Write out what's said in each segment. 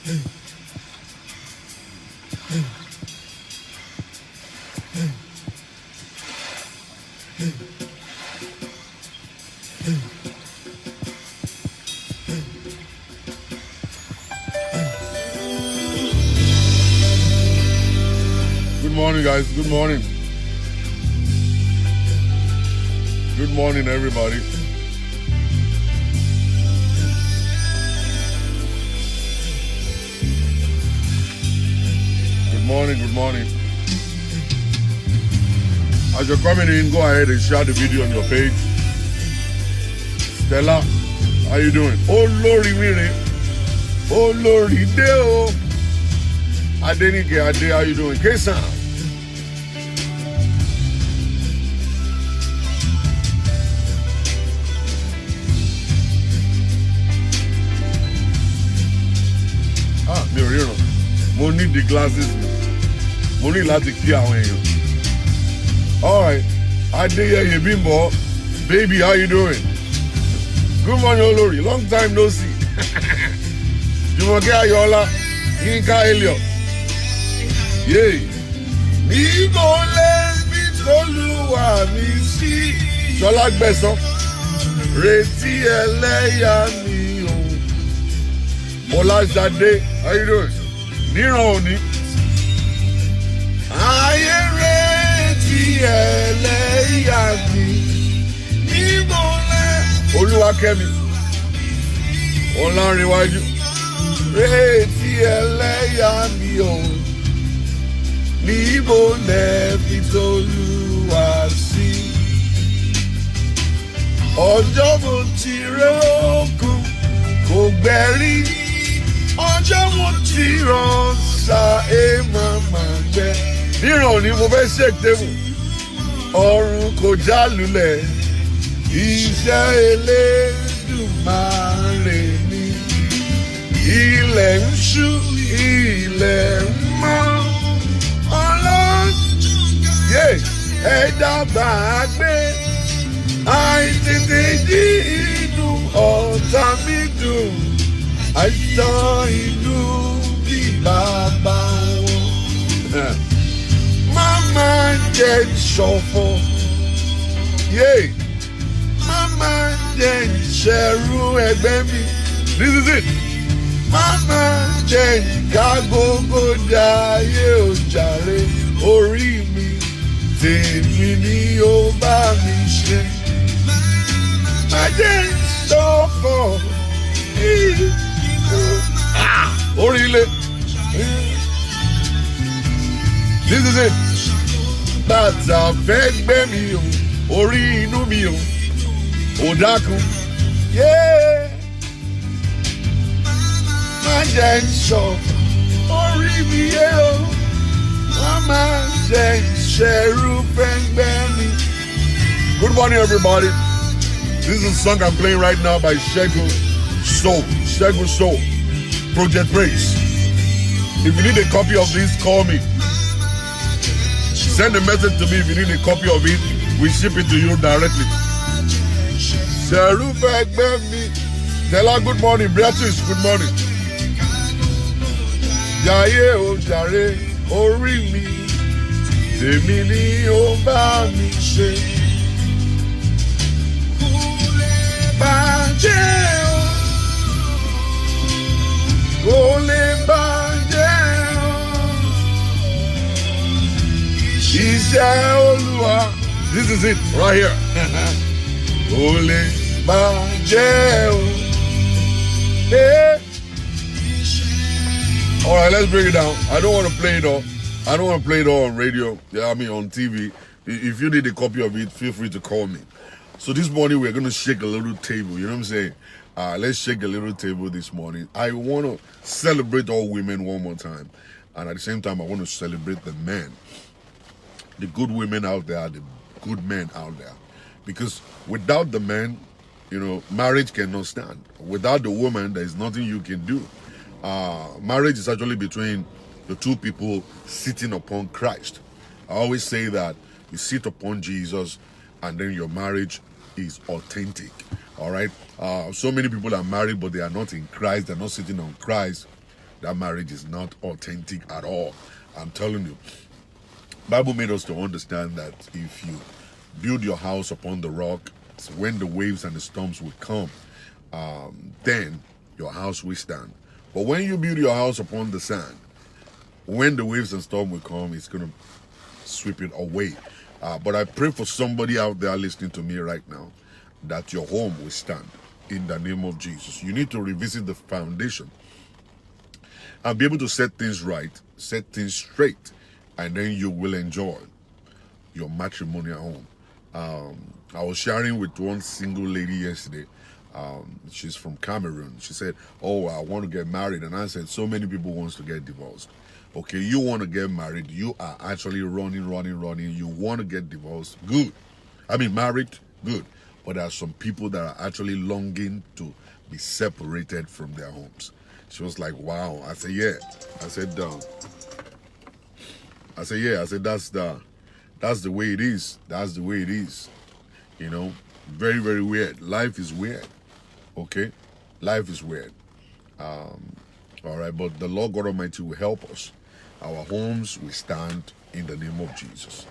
Good morning, guys. Good morning. Good morning, everybody. Good morning, good morning. As you're coming in, go ahead and share the video on your page. Stella, how you doing? Oh, Lori Miri. Oh, Lori Deo. Adenike Ade, how you doing? Kesan. Mi ò ríran. Mo need the glasses. Mo ní láti kí àwọn èèyàn. All right. Adeyeye Bimbo. Baby, how you doing? Good morning, Olori. Long time no see. Jumoke Ayola. Yinka Elliot. Yay. Níbo lẹ́bí t'Olúwa mi sí. Shola Gbẹ̀san. Retí ẹlẹ́yà mi o. Olajade, how you doing? Níran òní. Ayé retí ẹlẹ́yà mi. Níbo lẹ́. Olúwakẹ́mi. Ọlárìnwájú. Retí ẹlẹ́yà mi o. Níbo lẹ́bí t'Olúwa sí. Ọjọ́ mo ti rókun kò gbẹ́rí. Ọjọ́ mo ti rán sa màmá gbẹ. Níran òní mo fẹ́ ṣètẹ́mù. Ọ̀run kò já lulẹ̀. Iṣẹ́ Elédùmarè ni. Ilẹ̀ ń ṣú, ilẹ̀ ń mọ́. Ẹ̀dá bá gbé. Àìtètè jí inú ọ̀tá mi dùn. Àìtàn ìlú bí bàbá wọn. Mama jẹ́ ìṣọ̀fọ̀. Mama jẹ́ ìṣẹ̀rú ẹgbẹ́ mi. This is it. Mama jẹ́ ìka gbogbo dáyé òjàre orí mi. Tèmi ni ó bá mi ṣe. Má jẹ́ ìṣọ̀fọ̀. Orílẹ̀. This is it. Bàtà fẹ́ gbẹ́ mi o, orí inú mi o, ò dákun. Má jẹ́ ìṣọ̀fọ̀, orí mi yé o. Má jẹ́ ìṣẹ̀rú fẹ́ gbẹ́ mi. Good morning, everybody. This is a song I'm playing right now by Singles Soul, Project Praise. If you need a copy of this, call me. Send a message to me if you need a copy of it. We ship it to you directly. Stella, good morning. Beatrice, good morning. Jaye o jare orí mi. Tèmi ni ó bá mi ṣe. Bàjẹ́ o. Kò lè bàjẹ́ o. Iṣẹ́ Olúwa. This is it right here. Kò lè bàjẹ́ o. All right, let's break it down. I don't want to play it all. I don't want to play it all on radio. I mean on TV. If you need a copy of it, feel free to call me. So this morning we're going to shake a little table. You know what I'm saying? Let's shake a little table this morning. I want to celebrate all women one more time. And at the same time, I want to celebrate the men. The good women out there, the good men out there. Because without the men, you know, marriage cannot stand. Without the woman, there is nothing you can do. Marriage is actually between the two people sitting upon Christ. I always say that you sit upon Jesus and then your marriage is authentic. All right. So many people are married, but they are not in Christ. They're not sitting on Christ. that marriage is not authentic at all. I'm telling you. Bible made us to understand that if you build your house upon the rock, so when the waves and the storms will come, then your house will stand. But when you build your house upon the sand, when the waves and storm will come, it's going to sweep it away. But I pray for somebody out there listening to me right now that your home will stand in the name of Jesus. You need to revisit the foundation and be able to set things right, set things straight, and then you will enjoy your matrimonial home. I was sharing with one single lady yesterday. She's from Cameroon. She said, oh, I want to get married. And I said, so many people wants to get divorced. Okay, you want to get married. You are actually running. You want to get divorced. Good. I mean, married. Good. But there are some people that are actually longing to be separated from their homes. She was like, wow. I said, yeah. I said, yeah. I said, that's the way it is. That's the way it is. You know, very, very weird. Life is weird. Okay? Life is weird. All right, but the Lord God Almighty will help us. Our homes will stand in the name of Jesus.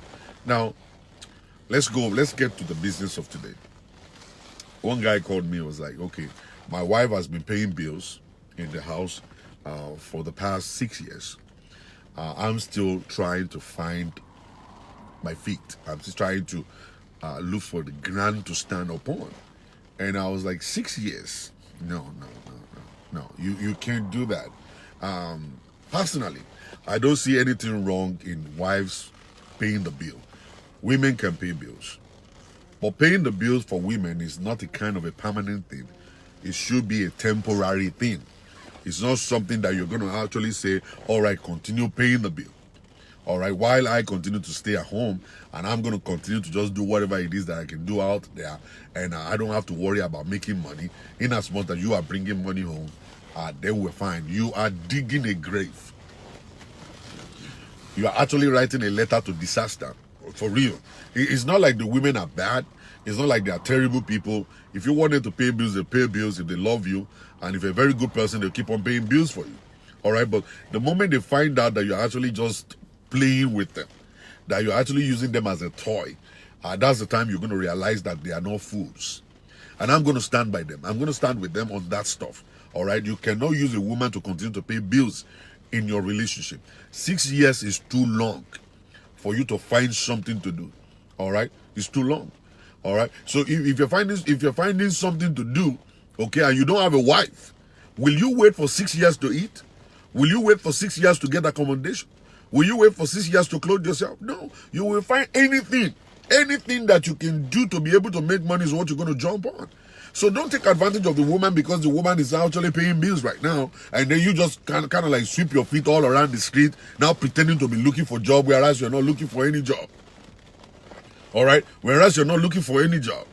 Now, let's get to the business of today. One guy called me and was like, okay, my wife has been paying bills in the house for the past 6 years. I'm still trying to find my feet. I'm still trying to look for the ground to stand upon. And I was like, 6 years? No. You can't do that. Personally, I don't see anything wrong in wives paying the bill. Women can pay bills. But paying the bills for women is not a kind of a permanent thing. It should be a temporary thing. It's not something that you're going to actually say, all right, continue paying the bill. All right, while I continue to stay at home and I'm going to continue to just do whatever it is that I can do out there, and I don't have to worry about making money. In as much as you are bringing money home, then we're fine. You are digging a grave. You are actually writing a letter to disaster. For real. It's not like the women are bad. It's not like they are terrible people. If you want them to pay bills, they pay bills if they love you. And if you're a very good person, they'll keep on paying bills for you. All right, but the moment they find out that you're actually just playing with them, that you're actually using them as a toy, that's the time you're going to realize that they are not fools. And I'm going to stand by them. I'm going to stand with them on that stuff. All right, you cannot use a woman to continue to pay bills in your relationship. 6 years is too long for you to find something to do. All right, it's too long. All right, so if you're finding something to do, okay, and you don't have a wife, will you wait for 6 years to eat? Will you wait for 6 years to get accommodation? Will you wait for 6 years to clothe yourself? No, you will find anything that you can do to be able to make money is what you're going to jump on. So don't take advantage of the woman because the woman is actually paying bills right now, and then you just kind of like sweep your feet all around the street, now pretending to be looking for a job, whereas you're not looking for any job. All right? Whereas you're not looking for any job.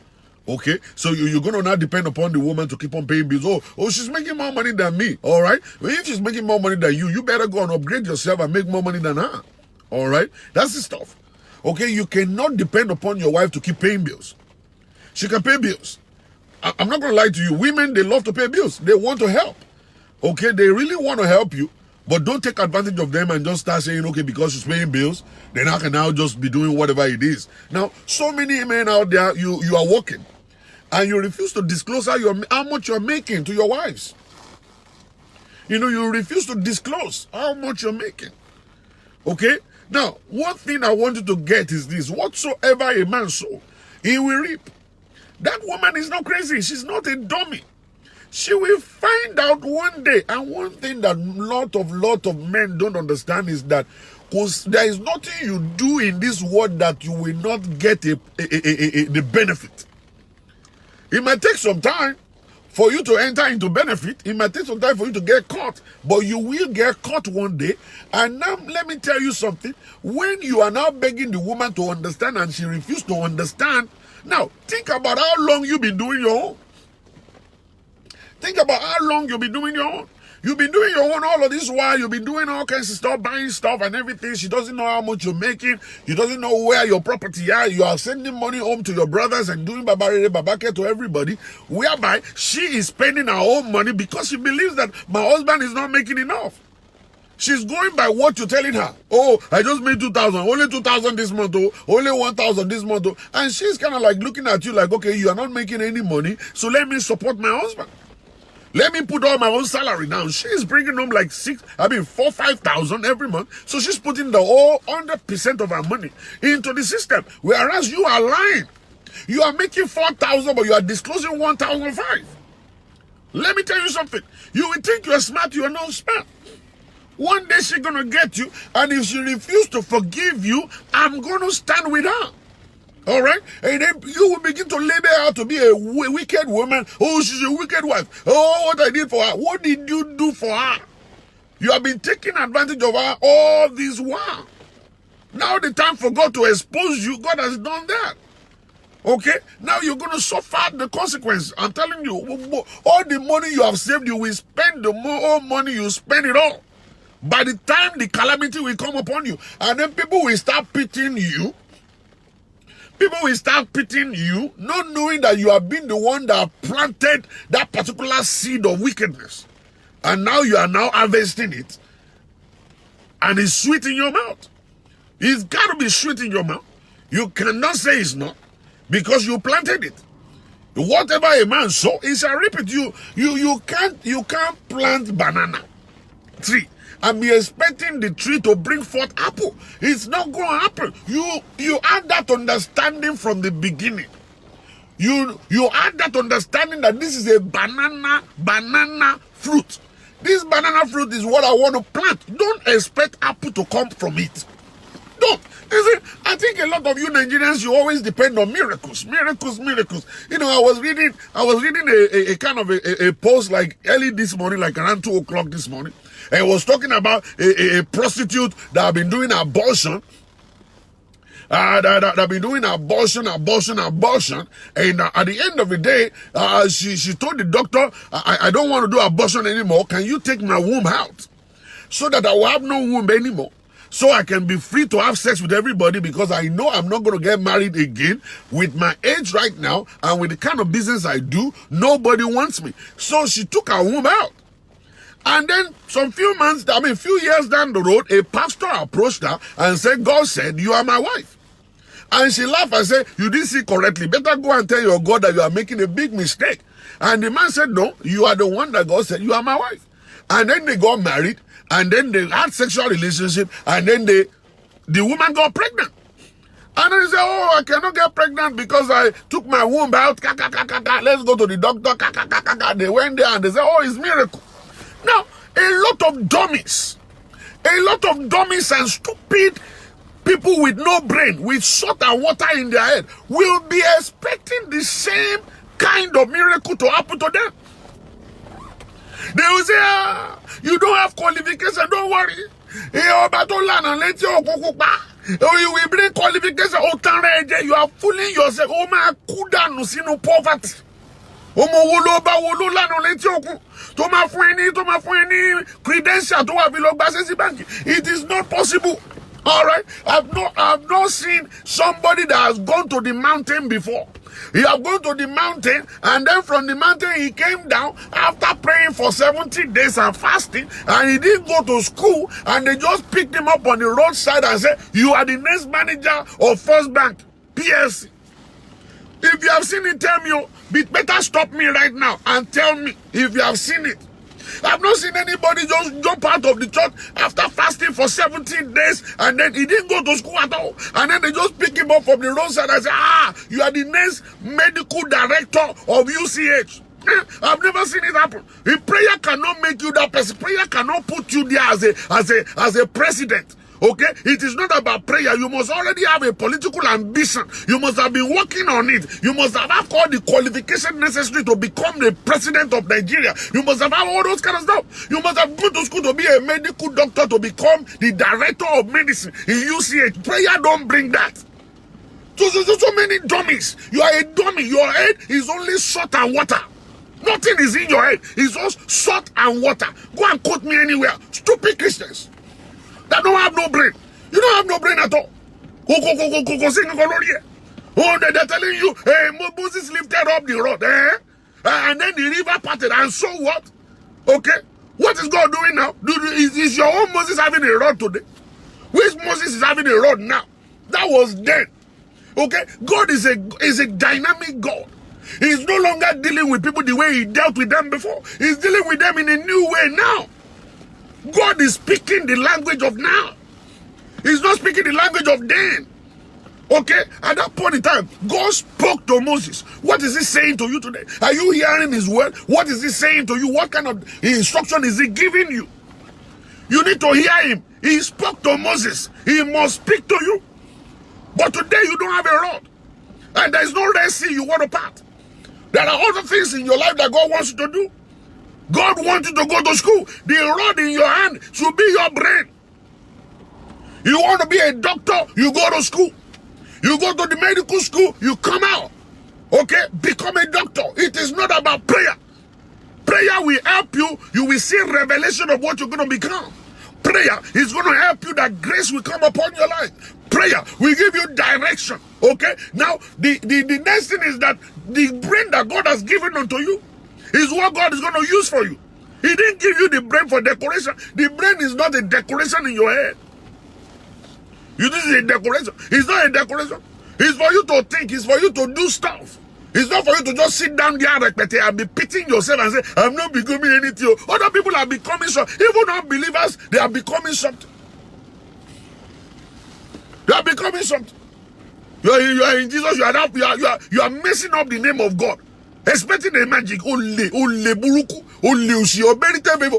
Okay? So you're going to now depend upon the woman to keep on paying bills. Oh, she's making more money than me. All right? Well, if she's making more money than you, you better go and upgrade yourself and make more money than her. All right? That's the stuff. Okay? You cannot depend upon your wife to keep paying bills. She can pay bills. I'm not going to lie to you. Women, they love to pay bills. They want to help. Okay? They really want to help you. But don't take advantage of them and just start saying, okay, because she's paying bills, then I can now just be doing whatever it is. Now, so many men out there, you are working, and you refuse to disclose how much you're making to your wives. You know, you refuse to disclose how much you're making. Okay? Now, one thing I want you to get is this. Whatsoever a man sow, he will reap. That woman is not crazy. She's not a dummy. She will find out one day. And one thing that lot of men don't understand is that because there is nothing you do in this world that you will not get the benefit. It might take some time for you to enter into benefit. It might take some time for you to get caught. But you will get caught one day. And now let me tell you something. When you are now begging the woman to understand and she refuses to understand, now think about how long you've been doing your own. Think about how long you've been doing your own. You've been doing your own all of this while. You've been doing all kinds of stuff, buying stuff and everything. She doesn't know how much you're making. You doesn't know where your property are. You are sending money home to your brothers and doing babake to everybody. Whereby she is spending her own money because she believes that my husband is not making enough. She's going by what you're telling her. Oh, I just made 2,000. Only 2,000 this month. Oh, only 1,000 this month. Oh. And she's kind of like looking at you like, okay, you are not making any money, so let me support my husband. Let me put all my own salary down. She's bringing home like 5,000 every month. So she's putting the whole 100% of her money into the system. Whereas you are lying. You are making 4,000, but you are disclosing 1,005. Let me tell you something. You will think you are smart, you are not smart. One day she's going to get you, and if she refuses to forgive you, I'm going to stand with her. All right? And then you will begin to label her to be a wicked woman. Oh, she's a wicked wife. Oh, what I did for her. What did you do for her? You have been taking advantage of her all this while. Now the time for God to expose you, God has done that. Okay? Now you're going to suffer the consequence. I'm telling you, all the money you have saved, you will spend the more money you spend it all. By the time the calamity will come upon you, and then people will start pitying you. People will start pitying you, not knowing that you have been the one that planted that particular seed of wickedness. And now you are now harvesting it. And it's sweet in your mouth. It's got to be sweet in your mouth. You cannot say it's not, because you planted it. Whatever a man sow, he shall reap it. You can't plant banana tree and be expecting the tree to bring forth apple. It's not going to happen. You had that understanding from the beginning. You had that understanding that this is a banana fruit. This banana fruit is what I want to plant. Don't expect apple to come from it. Don't. You see, I think a lot of you Nigerians, you always depend on miracles. You know, I was reading a kind of a post like early this morning, like around 2 o'clock this morning. And it was talking about a prostitute that had been doing abortion. That have been doing abortion. And at the end of the day, she told the doctor, I don't want to do abortion anymore. Can you take my womb out? So that I will have no womb anymore. So I can be free to have sex with everybody, because I know I'm not going to get married again. With my age right now and with the kind of business I do, nobody wants me. So she took her womb out. And then few years down the road, a pastor approached her and said, God said, you are my wife. And she laughed and said, you didn't see correctly. Better go and tell your God that you are making a big mistake. And the man said, no, you are the one that God said, you are my wife. And then they got married, and then they had sexual relationship, and then the woman got pregnant. And then he said, oh, I cannot get pregnant because I took my womb out. Let's go to the doctor. They went there and they said, oh, it's miracle. Now, a lot of dummies and stupid people with no brain, with salt and water in their head, will be expecting the same kind of miracle to happen to them. They will say, you don't have qualification, don't worry. You will bring qualification. You are fooling yourself. Oh my, kuda poverty. It is not possible. All right, I've not seen somebody that has gone to the mountain before. He have gone to the mountain, and then from the mountain he came down after praying for 70 days and fasting, and he didn't go to school, and they just picked him up on the roadside and said, you are the next manager of First Bank, PLC. If you have seen it, tell me. Better stop me right now and tell me if you have seen it. I've not seen anybody just jump out of the church after fasting for 17 days, and then he didn't go to school at all. And then they just pick him up from the roadside and say, you are the next medical director of UCH. I've never seen it happen. If prayer cannot make you that person, prayer cannot put you there as a president. Okay, it is not about prayer. You must already have a political ambition. You must have been working on it. You must have all the qualifications necessary to become the president of Nigeria. You must have all those kind of stuff. You must have gone to school to be a medical doctor, to become the director of medicine in UCH. Prayer don't bring that. So many dummies. You are a dummy. Your head is only salt and water. Nothing is in your head. It's just salt and water. Go and quote me anywhere. Stupid Christians that don't have no brain. You don't have no brain at all. Oh, they're telling you, hey, Moses lifted up the rod, and then the river parted, and so what? Okay, What is God doing now? Is your own Moses having a rod today? Which Moses is having a rod now? That was then. Okay? God is a dynamic God. He's no longer dealing with people the way he dealt with them before. He's dealing with them in a new way now. God is speaking the language of now. He's not speaking the language of then. Okay? At that point in time, God spoke to Moses. What is he saying to you today? Are you hearing his word? What is he saying to you? What kind of instruction is he giving you? You need to hear him. He spoke to Moses. He must speak to you. But today you don't have a rod. And there is no Red Sea you want to part. There are other things in your life that God wants you to do. God wants you to go to school. The rod in your hand should be your brain. You want to be a doctor, you go to school. You go to the medical school, you come out. Okay? Become a doctor. It is not about prayer. Prayer will help you. You will see revelation of what you're going to become. Prayer is going to help you that grace will come upon your life. Prayer will give you direction. Okay? Now, the next thing is that the brain that God has given unto you is what God is going to use for you. He didn't give you the brain for decoration. The brain is not a decoration in your head. This is a decoration. It's not a decoration. It's for you to think. It's for you to do stuff. It's not for you to just sit down there and be pitying yourself and say, I'm not becoming anything. Other people are becoming something. Even unbelievers, they are becoming something. You are becoming something. You are in Jesus. You are messing up the name of God. Expecting a magic. Ole buruku. Ole ushi. Unmerited favor.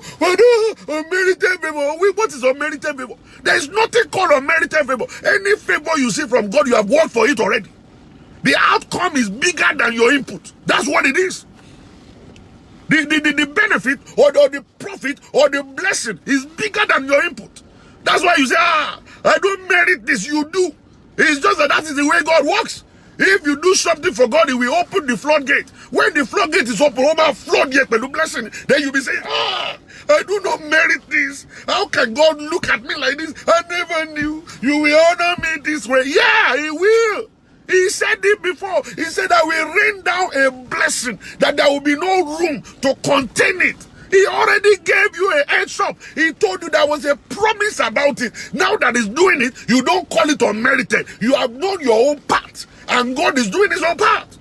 Unmerited favor. What is unmerited favor? There is nothing called unmerited favor. Any favor you see from God, you have worked for it already. The outcome is bigger than your input. That's what it is. The benefit or the profit or the blessing is bigger than your input. That's why you say, I don't merit this. You do. It's just that is the way God works. If you do something for God, He will open the floodgate. When the floodgate is open, floodgate with the blessing, then you'll be saying, I do not merit this. How can God look at me like this? I never knew. You will honor me this way. Yeah, He will. He said it before. He said, I will rain down a blessing that there will be no room to contain it. He already gave you a heads up. He told you there was a promise about it. Now that He's doing it, you don't call it unmerited. You have known your own part. And God is doing His own part.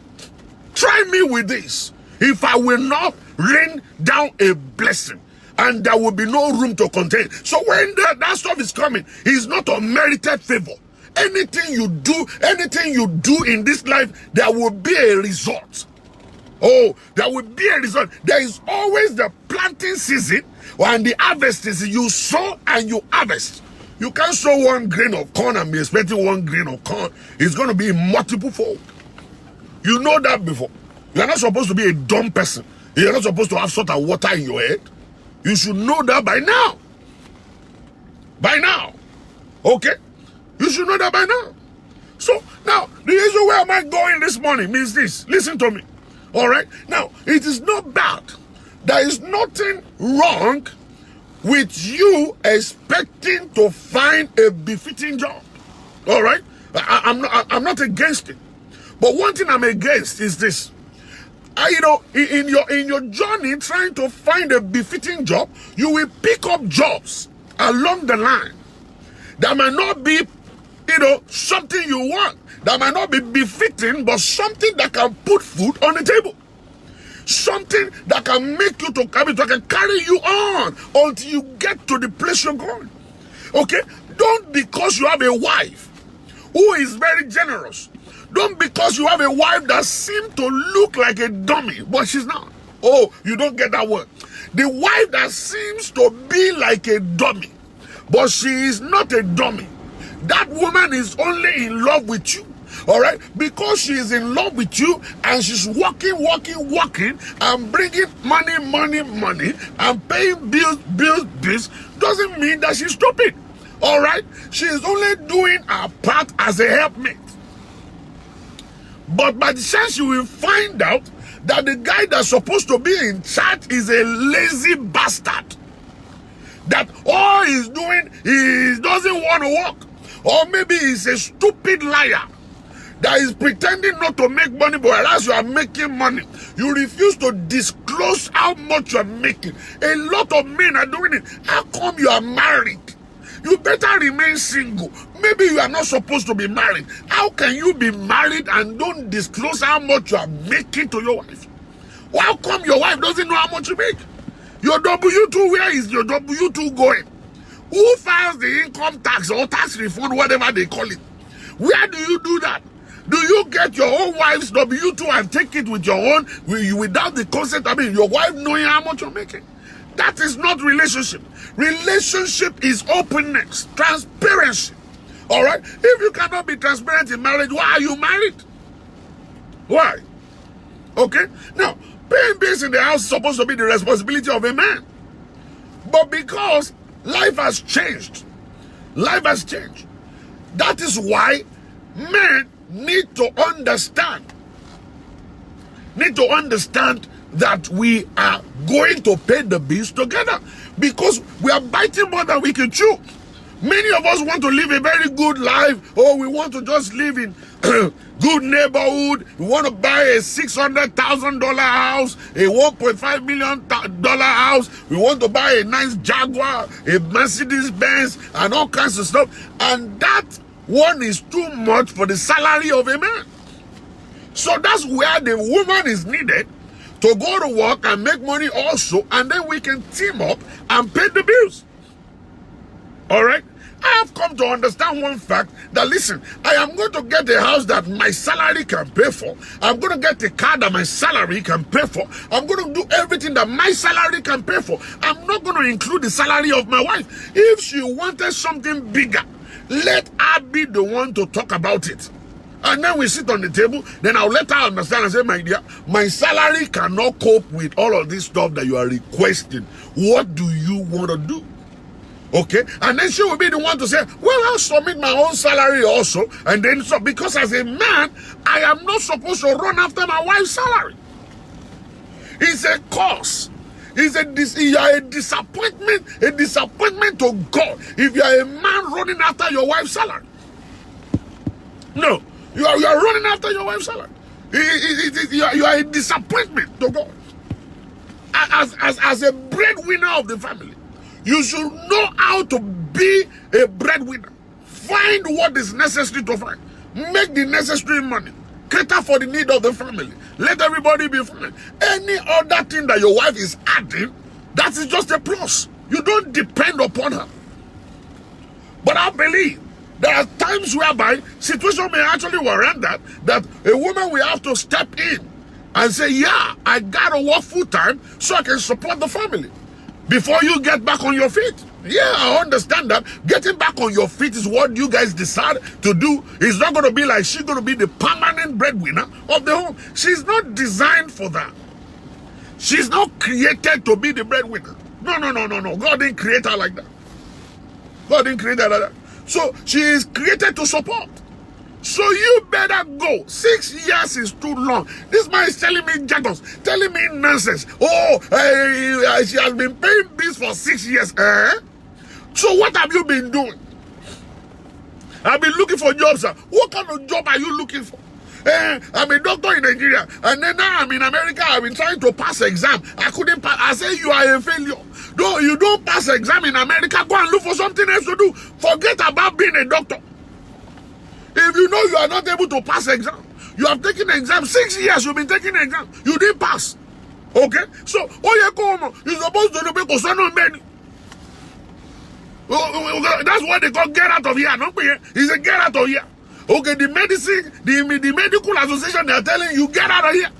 Try me with this. If I will not rain down a blessing, and there will be no room to contain. So when that stuff is coming, it's not unmerited favor. Anything you do in this life, there will be a result. Oh, there will be a result. There is always the planting season and the harvest season. You sow and you harvest. You can't sow one grain of corn and be expecting one grain of corn. It's going to be multiple fold. You know that before. You're not supposed to be a dumb person. You're not supposed to have salt and water in your head. You should know that by now. By now. Okay? You should know that by now. So, now, the reason where am I going this morning means this. Listen to me. Alright? Now, it is not bad. There is nothing wrong with you expecting to find a befitting job. Alright? I'm not against it. But one thing I'm against is this. In your journey trying to find a befitting job, you will pick up jobs along the line that might not be, something you want. That might not be befitting, but something that can put food on the table. Something that can make you that can carry you on until you get to the place you're going. Okay? Don't because you have a wife who is very generous. Don't because you have a wife that seems to look like a dummy, but she's not. Oh, you don't get that word. The wife that seems to be like a dummy, but she is not a dummy. That woman is only in love with you. All right? Because she is in love with you and she's working and bringing money and paying bills doesn't mean that she's stupid. All right? She is only doing her part as a helpmate. But by the chance you will find out that the guy that's supposed to be in charge is a lazy bastard. That all he's doing, he doesn't want to work. Or maybe he's a stupid liar. that is pretending not to make money, but whereas you are making money, you refuse to disclose how much you are making. A lot of men are doing it. How come you are married? You better remain single. Maybe you are not supposed to be married. How can you be married and don't disclose how much you are making to your wife? How come your wife doesn't know how much you make? Your W-2, where is your W-2 going? Who files the income tax or tax refund, whatever they call it? Where do you do that? Do you get your own wife's W-2 and take it with your own, without the consent? I mean, your wife knowing how much you're making? That is not relationship. Relationship is openness, transparency. All right? If you cannot be transparent in marriage, why are you married? Why? Okay? Now, paying bills in the house is supposed to be the responsibility of a man. But because life has changed, that is why men need to understand that we are going to pay the bills together, because we are biting more than we can chew. Many of us want to live a very good life, or we want to just live in good neighborhood. We want to buy a $600,000 house, a $1.5 million house. We want to buy a nice Jaguar, a Mercedes Benz, and all kinds of stuff. And that one is too much for the salary of a man. So that's where the woman is needed to go to work and make money also, and then we can team up and pay the bills. All right? I have come to understand one fact, that listen, I am going to get a house that my salary can pay for. I'm going to get a car that my salary can pay for. I'm going to do everything that my salary can pay for. I'm not going to include the salary of my wife. If she wanted something bigger, let her be the one to talk about it. And then we sit on the table, then I'll let her understand and say, my dear, my salary cannot cope with all of this stuff that you are requesting. What do you want to do? Okay? And then she will be the one to say, well, I'll submit my own salary also. And then, so because as a man, I am not supposed to run after my wife's salary. It's a curse. You are a disappointment to God if you are a man running after your wife's salary. No, you are running after your wife's salary. You are a disappointment to God. As a breadwinner of the family, you should know how to be a breadwinner. Find what is necessary to find. Make the necessary money. Cater for the need of the family. Let everybody be fine. Any other thing that your wife is adding, that is just a plus. You don't depend upon her. But I believe there are times whereby situation may actually warrant that a woman will have to step in and say, yeah, I gotta work full time so I can support the family before you get back on your feet. Yeah, I understand that. Getting back on your feet is what you guys decide to do. It's not going to be like she's going to be the permanent breadwinner of the home. She's not designed for that. She's not created to be the breadwinner. No. God didn't create her like that. God didn't create her like that. So she is created to support. So you better go. 6 years is too long. This man is telling me jargons, telling me nonsense. She has been paying bills for 6 years. So what have you been doing? I've been looking for jobs. What kind of job are you looking for? I'm a doctor in Nigeria, and then now I'm in America. I've been trying to pass exam. I couldn't pass. I say you are a failure. No, you don't pass exam in America. Go and look for something else to do. Forget about being a doctor. If you know you are not able to pass exam, you have taken exam 6 years. You've been taking exam. You didn't pass. Okay, so you're supposed to be so many. That's what they call get out of here. No, it's a get out of here. Okay, the medical association, they are telling you get out of here.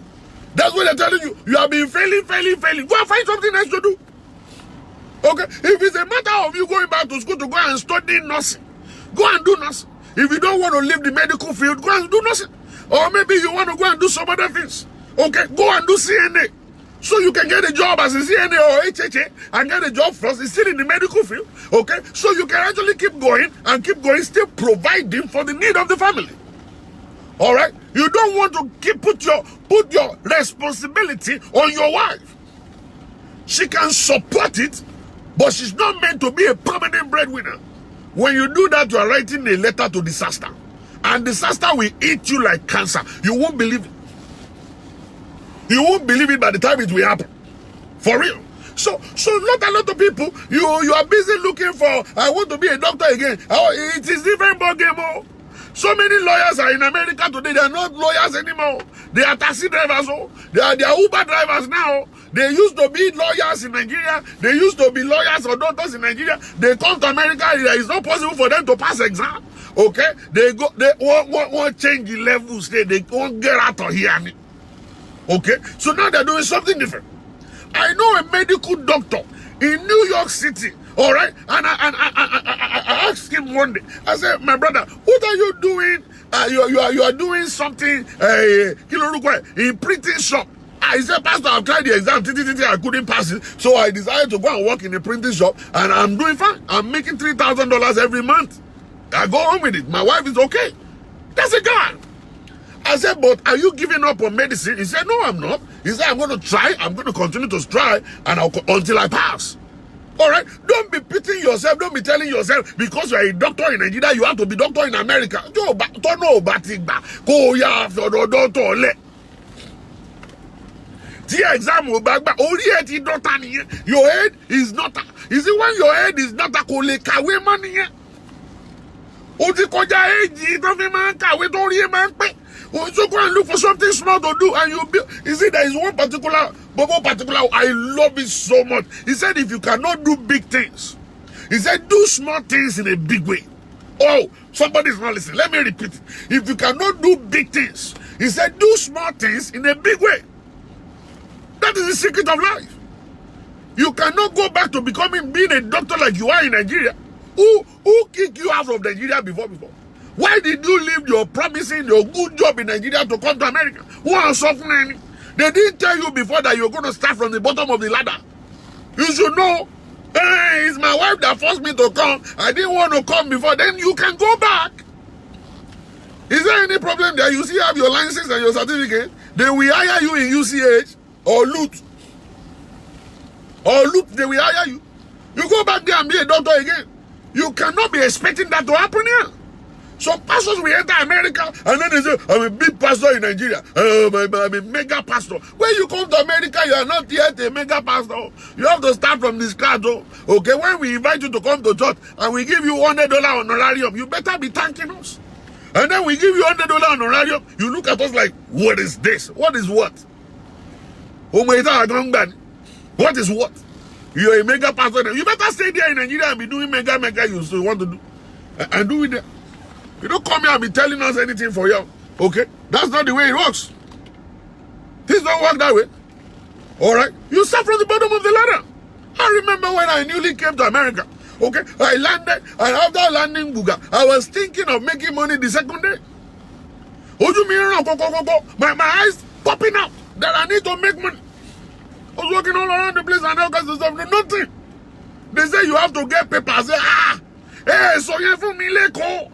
That's what they're telling you. You have been failing. Go and find something else to do. Okay, if it's a matter of you going back to school to go and study nursing, go and do nursing. If you don't want to leave the medical field, go and do nursing. Or maybe you want to go and do some other things. Okay, go and do CNA. So you can get a job as a CNA or HHA and get a job first. It's still in the medical field. Okay, so you can actually keep going, still providing for the need of the family. All right, you don't want to put your responsibility on your wife. She can support it, but she's not meant to be a permanent breadwinner. When you do that, you are writing a letter to disaster. and disaster will eat you like cancer. You won't believe it. You won't believe it by the time it will happen. For real. So not a lot of people, you are busy looking for, I want to be a doctor again. It is different ball game. Oh. So many lawyers are in America today. They are not lawyers anymore. They are taxi drivers. Oh. They are Uber drivers now. They used to be lawyers in Nigeria. They used to be lawyers or doctors in Nigeria. They come to America. It's not possible for them to pass exam. Okay? They won't change the levels. They won't get out of here. Okay? So now they're doing something different. I know a medical doctor in New York City, all right? And I asked him one day, I said, my brother, what are you doing? You are doing something in printing shop. I said, Pastor, I've tried the exam, I couldn't pass it. So I decided to go and work in a printing shop, and I'm doing fine. I'm making $3,000 every month. I go home with it. My wife is okay. That's a guy. I said, but are you giving up on medicine? He said, no, I'm not. He said, I'm going to try. I'm going to continue to try until I pass. All right? Don't be pitying yourself. Don't be telling yourself because you're a doctor in Nigeria, you have to be doctor in America. Your head is not. You see, when your head is not a money. So go and look for something small to do, and you build. You see, there is one particular, I love it so much. He said, if you cannot do big things, he said, do small things in a big way. Oh, somebody's not listening. Let me repeat it. If you cannot do big things, he said, do small things in a big way. That is the secret of life. You cannot go back to being a doctor like you are in Nigeria. Who kicked you out of Nigeria before? Why did you leave your promising, your good job in Nigeria to come to America? Who are suffering? They didn't tell you before that you're going to start from the bottom of the ladder. You should know. Hey, it's my wife that forced me to come. I didn't want to come before. Then you can go back. Is there any problem there? You still have your license and your certificate. They will hire you in UCH or LUT. They will hire you. You go back there and be a doctor again. You cannot be expecting that to happen here. Some pastors will enter America and then they say, I'm a big pastor in Nigeria. I'm a mega pastor. When you come to America, you are not yet a mega pastor. You have to start from the scratch. Okay, when we invite you to come to church and we give you $100 honorarium, you better be thanking us. And then we give you $100 honorarium, you look at us like, what is this? What is what? What is what? You're a mega pastor. You better stay there in Nigeria and be doing mega you still want to do. And do it there. You don't come here and be telling us anything for you. Okay? That's not the way it works. Things don't work that way. Alright? You start from the bottom of the ladder. I remember when I newly came to America. Okay? I landed, and after landing Buga, I was thinking of making money the second day. My eyes popping out that I need to make money. I was walking all around the place and all kinds of stuff. Nothing. They say you have to get paper. I say, hey, so you for me, leko.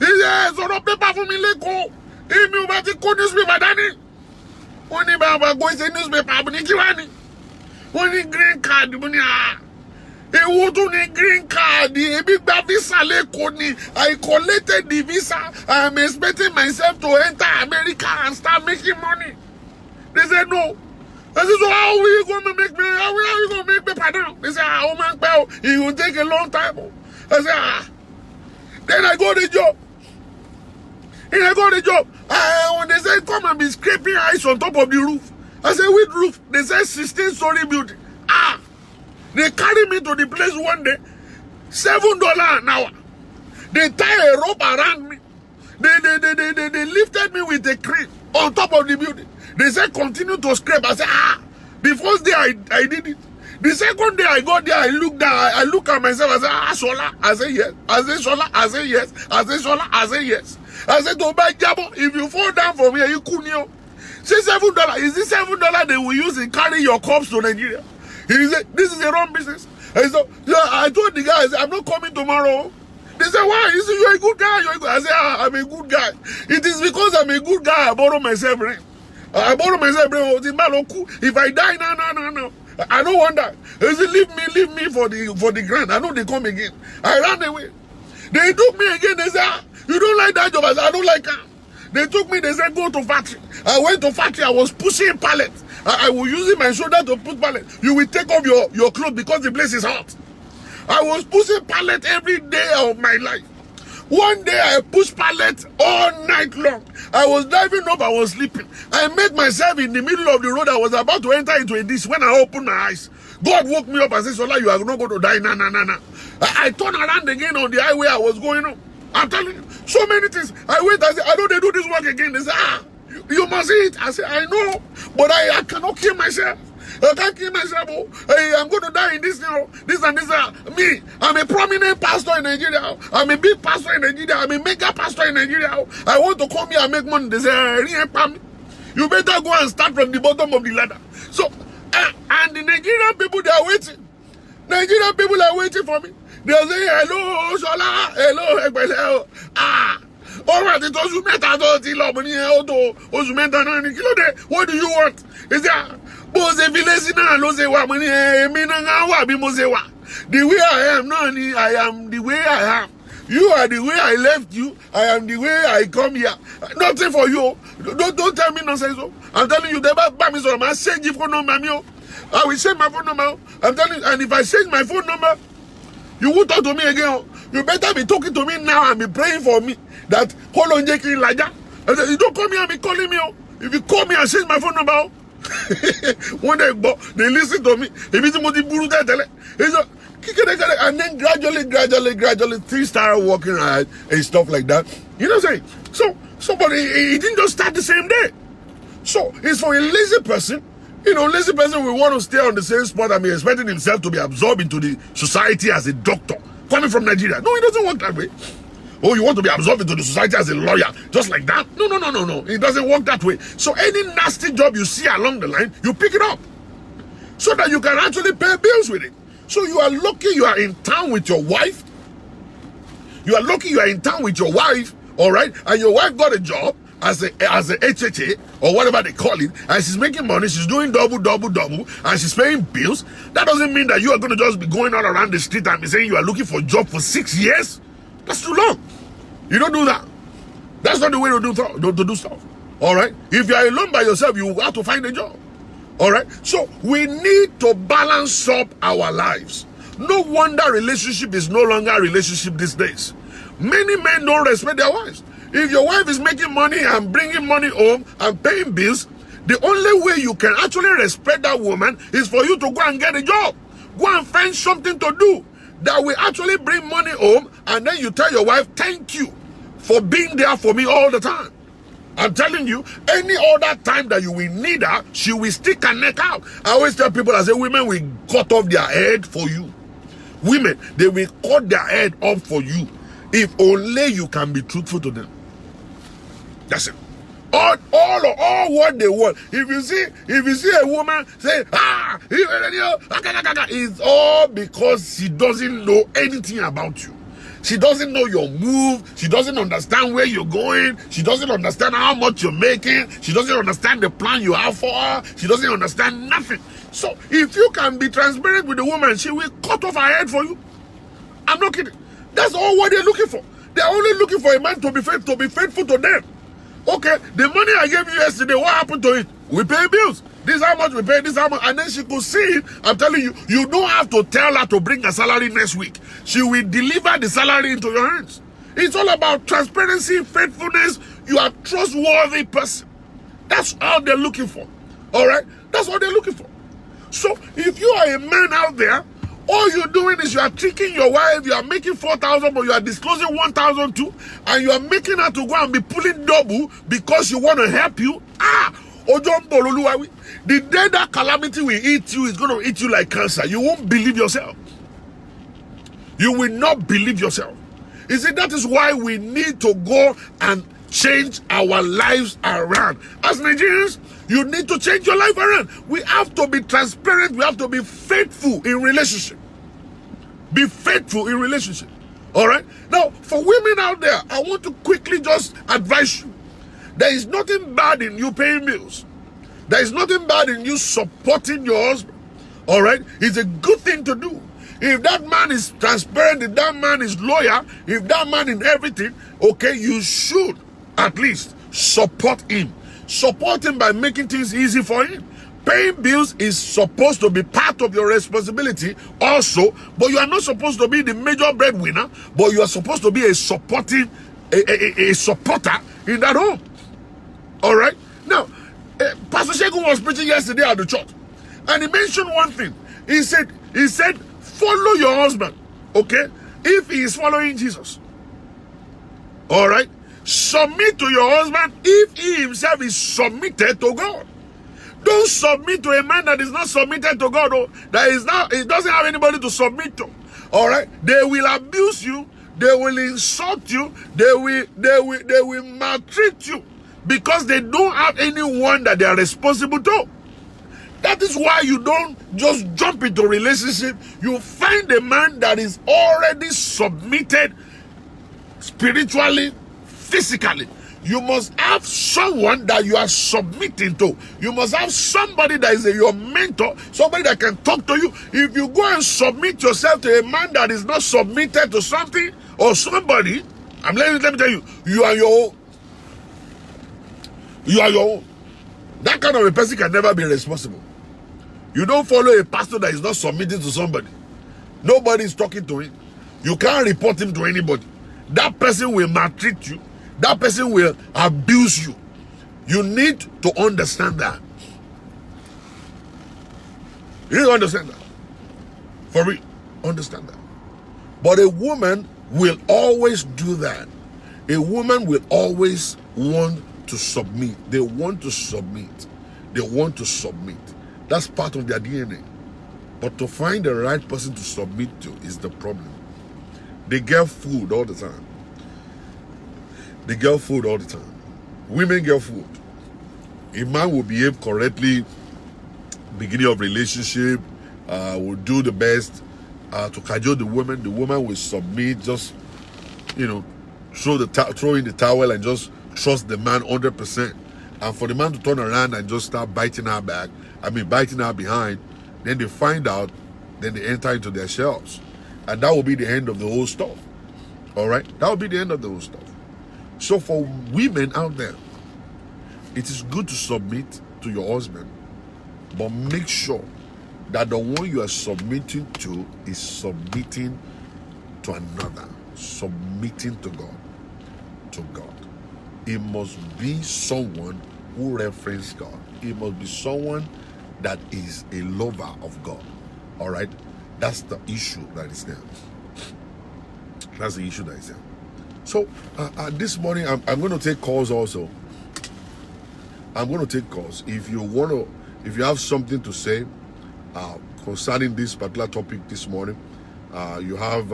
He said, so no paper for me, leko. If you want to go newspaper, Danny. When you go to newspaper, when you green card, when you green card, the big visa, I collected the visa. I am expecting myself to enter America and start making money. They said, no. I said, so how are you going to make me? How are you going to make paper now? They said, oh man, it will take a long time. I said, Then I got the job. When they said, come and be scraping ice on top of the roof. I said, which roof? They said, 16-story building. They carried me to the place one day, $7 an hour. They tie a rope around me. They lifted me with a crane on top of the building. They said, continue to scrape. I said, The first day I did it. The second day I got there, I looked down, I look at myself, I said, Shola. I said, yes. I said, Shola. I said, yes. I said, Shola. I said, yes. I said, to buy Jabo, if you fall down from here, you couldn't. Say $7. Is this $7 they will use in carrying your corpse to Nigeria? He said, this is a wrong business. I told the guy, I said, I'm not coming tomorrow. They said, why? He said, you're a good guy. I said, I'm a good guy. It is because I'm a good guy I borrow myself rent. I borrow myself rent. If I die, no. I don't want that. They said, leave me for the grant. I know they come again. I ran away. They took me again. They said, You don't like that job? I said, I don't like it. They took me, they said, go to factory. I went to factory, I was pushing pallets. I was using my shoulder to put pallets. You will take off your clothes because the place is hot. I was pushing pallets every day of my life. One day I pushed pallets all night long. I was driving up, I was sleeping. I met myself in the middle of the road. I was about to enter into a ditch when I opened my eyes. God woke me up and said, Shola, you are not going to die. Nah. I turned around again on the highway I was going on. I'm telling you, so many things. I went, I said, I know they do this work again. They said, you must see it. I said, I know, but I cannot kill myself. I can't kill myself. Oh. Hey, I'm going to die in this, this and this. Me, I'm a prominent pastor in Nigeria. I'm a big pastor in Nigeria. I'm a mega pastor in Nigeria. I want to come here and make money. They say, you better go and start from the bottom of the ladder. So, and the Nigerian people, they are waiting. Nigerian people are waiting for me. They are saying, hello, Shola, hello, Egbele. All right, it was you met at all, what do you want? Is that the way I am, no, I am the way I am. You are the way I left you. I am the way I come here. Nothing for you. Don't tell me nonsense. I'm telling you, I change your phone number. I will change my phone number. I'm telling you, and if I change my phone number, you won't talk to me again. You better be talking to me now and be praying for me. That hold on, Jackie Elijah. You don't call me and be calling me. If you call me and change my phone number, when they listen to me. And then gradually things started working out and stuff like that. You know what I'm saying? So but it didn't just start the same day. So it's for a lazy person. You know, lazy person will want to stay on the same spot and be expecting himself to be absorbed into the society as a doctor coming from Nigeria. No, it doesn't work that way. Oh, you want to be absorbed into the society as a lawyer, just like that? No. It doesn't work that way. So any nasty job you see along the line, you pick it up so that you can actually pay bills with it. So you are lucky you are in town with your wife. You are lucky you are in town with your wife, all right? And your wife got a job as a HHA or whatever they call it, and she's making money, she's doing double, and she's paying bills. That doesn't mean that you are going to just be going all around the street and be saying you are looking for a job for 6 years. That's too long. You don't do that. That's not the way to do stuff. All right? If you are alone by yourself, you have to find a job. All right? So we need to balance up our lives. No wonder relationship is no longer a relationship these days. Many men don't respect their wives. If your wife is making money and bringing money home and paying bills, the only way you can actually respect that woman is for you to go and get a job. Go and find something to do that will actually bring money home, and then you tell your wife, thank you for being there for me all the time. I'm telling you, any other time that you will need her, she will stick her neck out. I always tell people, I say, women will cut off their head for you. Women, they will cut their head off for you if only you can be truthful to them. That's it. All what they want. If you see a woman say, it's all because she doesn't know anything about you. She doesn't know your move. She doesn't understand where you're going. She doesn't understand how much you're making. She doesn't understand the plan you have for her. She doesn't understand nothing. So if you can be transparent with the woman, she will cut off her head for you. I'm not kidding. That's all what they're looking for. They're only looking for a man to be faithful to them. Okay, the money I gave you yesterday, what happened to it? We pay bills. This is how much we pay, this is how much. And then she could see it. I'm telling you, you don't have to tell her to bring a salary next week. She will deliver the salary into your hands. It's all about transparency, faithfulness. You are a trustworthy person. That's all they're looking for. All right? That's what they're looking for. So if you are a man out there, all you're doing is you are tricking your wife, you are making 4,000, but you are disclosing 1,002, and you are making her to go and be pulling double because you want to help you. The day that calamity will eat you, is going to eat you like cancer. You won't believe yourself. You will not believe yourself. You see, that is why we need to go and change our lives around. As Nigerians, you need to change your life around. We have to be transparent. We have to be faithful in relationship. Be faithful in relationship. All right? Now, for women out there, I want to quickly just advise you. There is nothing bad in you paying bills. There is nothing bad in you supporting your husband. All right? It's a good thing to do. If that man is transparent, if that man is loyal, if that man in everything, okay, you should at least support him. Support him by making things easy for him. Paying bills is supposed to be part of your responsibility also, but you are not supposed to be the major breadwinner, but you are supposed to be a supporting, a supporter in that home. All right? Now, Pastor Shegun was preaching yesterday at the church, and he mentioned one thing. He said, follow your husband, okay? If he is following Jesus. All right? Submit to your husband if he himself is submitted to God. Don't submit to a man that is not submitted to God, or that is not, it doesn't have anybody to submit to. All right? They will abuse you, they will insult you, they will maltreat you because they don't have anyone that they are responsible to. That is why you don't just jump into a relationship. You find a man that is already submitted spiritually, physically. You must have someone that you are submitting to. You must have somebody that is your mentor, somebody that can talk to you. If you go and submit yourself to a man that is not submitted to something or somebody, let me tell you, you are your own. You are your own. That kind of a person can never be responsible. You don't follow a pastor that is not submitting to somebody. Nobody is talking to him. You can't report him to anybody. That person will maltreat you. That person will abuse you. You need to understand that. You need to understand that. For real. Understand that. But a woman will always do that. A woman will always want to submit. They want to submit. They want to submit. That's part of their DNA. But to find the right person to submit to is the problem. They get food all the time. They get food all the time. Women get food. A man will behave correctly, beginning of relationship, will do the best to cajole the woman. The woman will submit, just, throw in the towel and just trust the man 100%. And for the man to turn around and just start biting her back, biting her behind, then they find out, then they enter into their shells. And that will be the end of the whole stuff. All right? That will be the end of the whole stuff. So for women out there, it is good to submit to your husband, but make sure that the one you are submitting to is submitting to another, submitting to God. To God. It must be someone who references God. It must be someone that is a lover of God. All right? That's the issue that is there. That's the issue that is there. So this morning I'm going to take calls also. I'm going to take calls. If you have something to say concerning this particular topic this morning, you have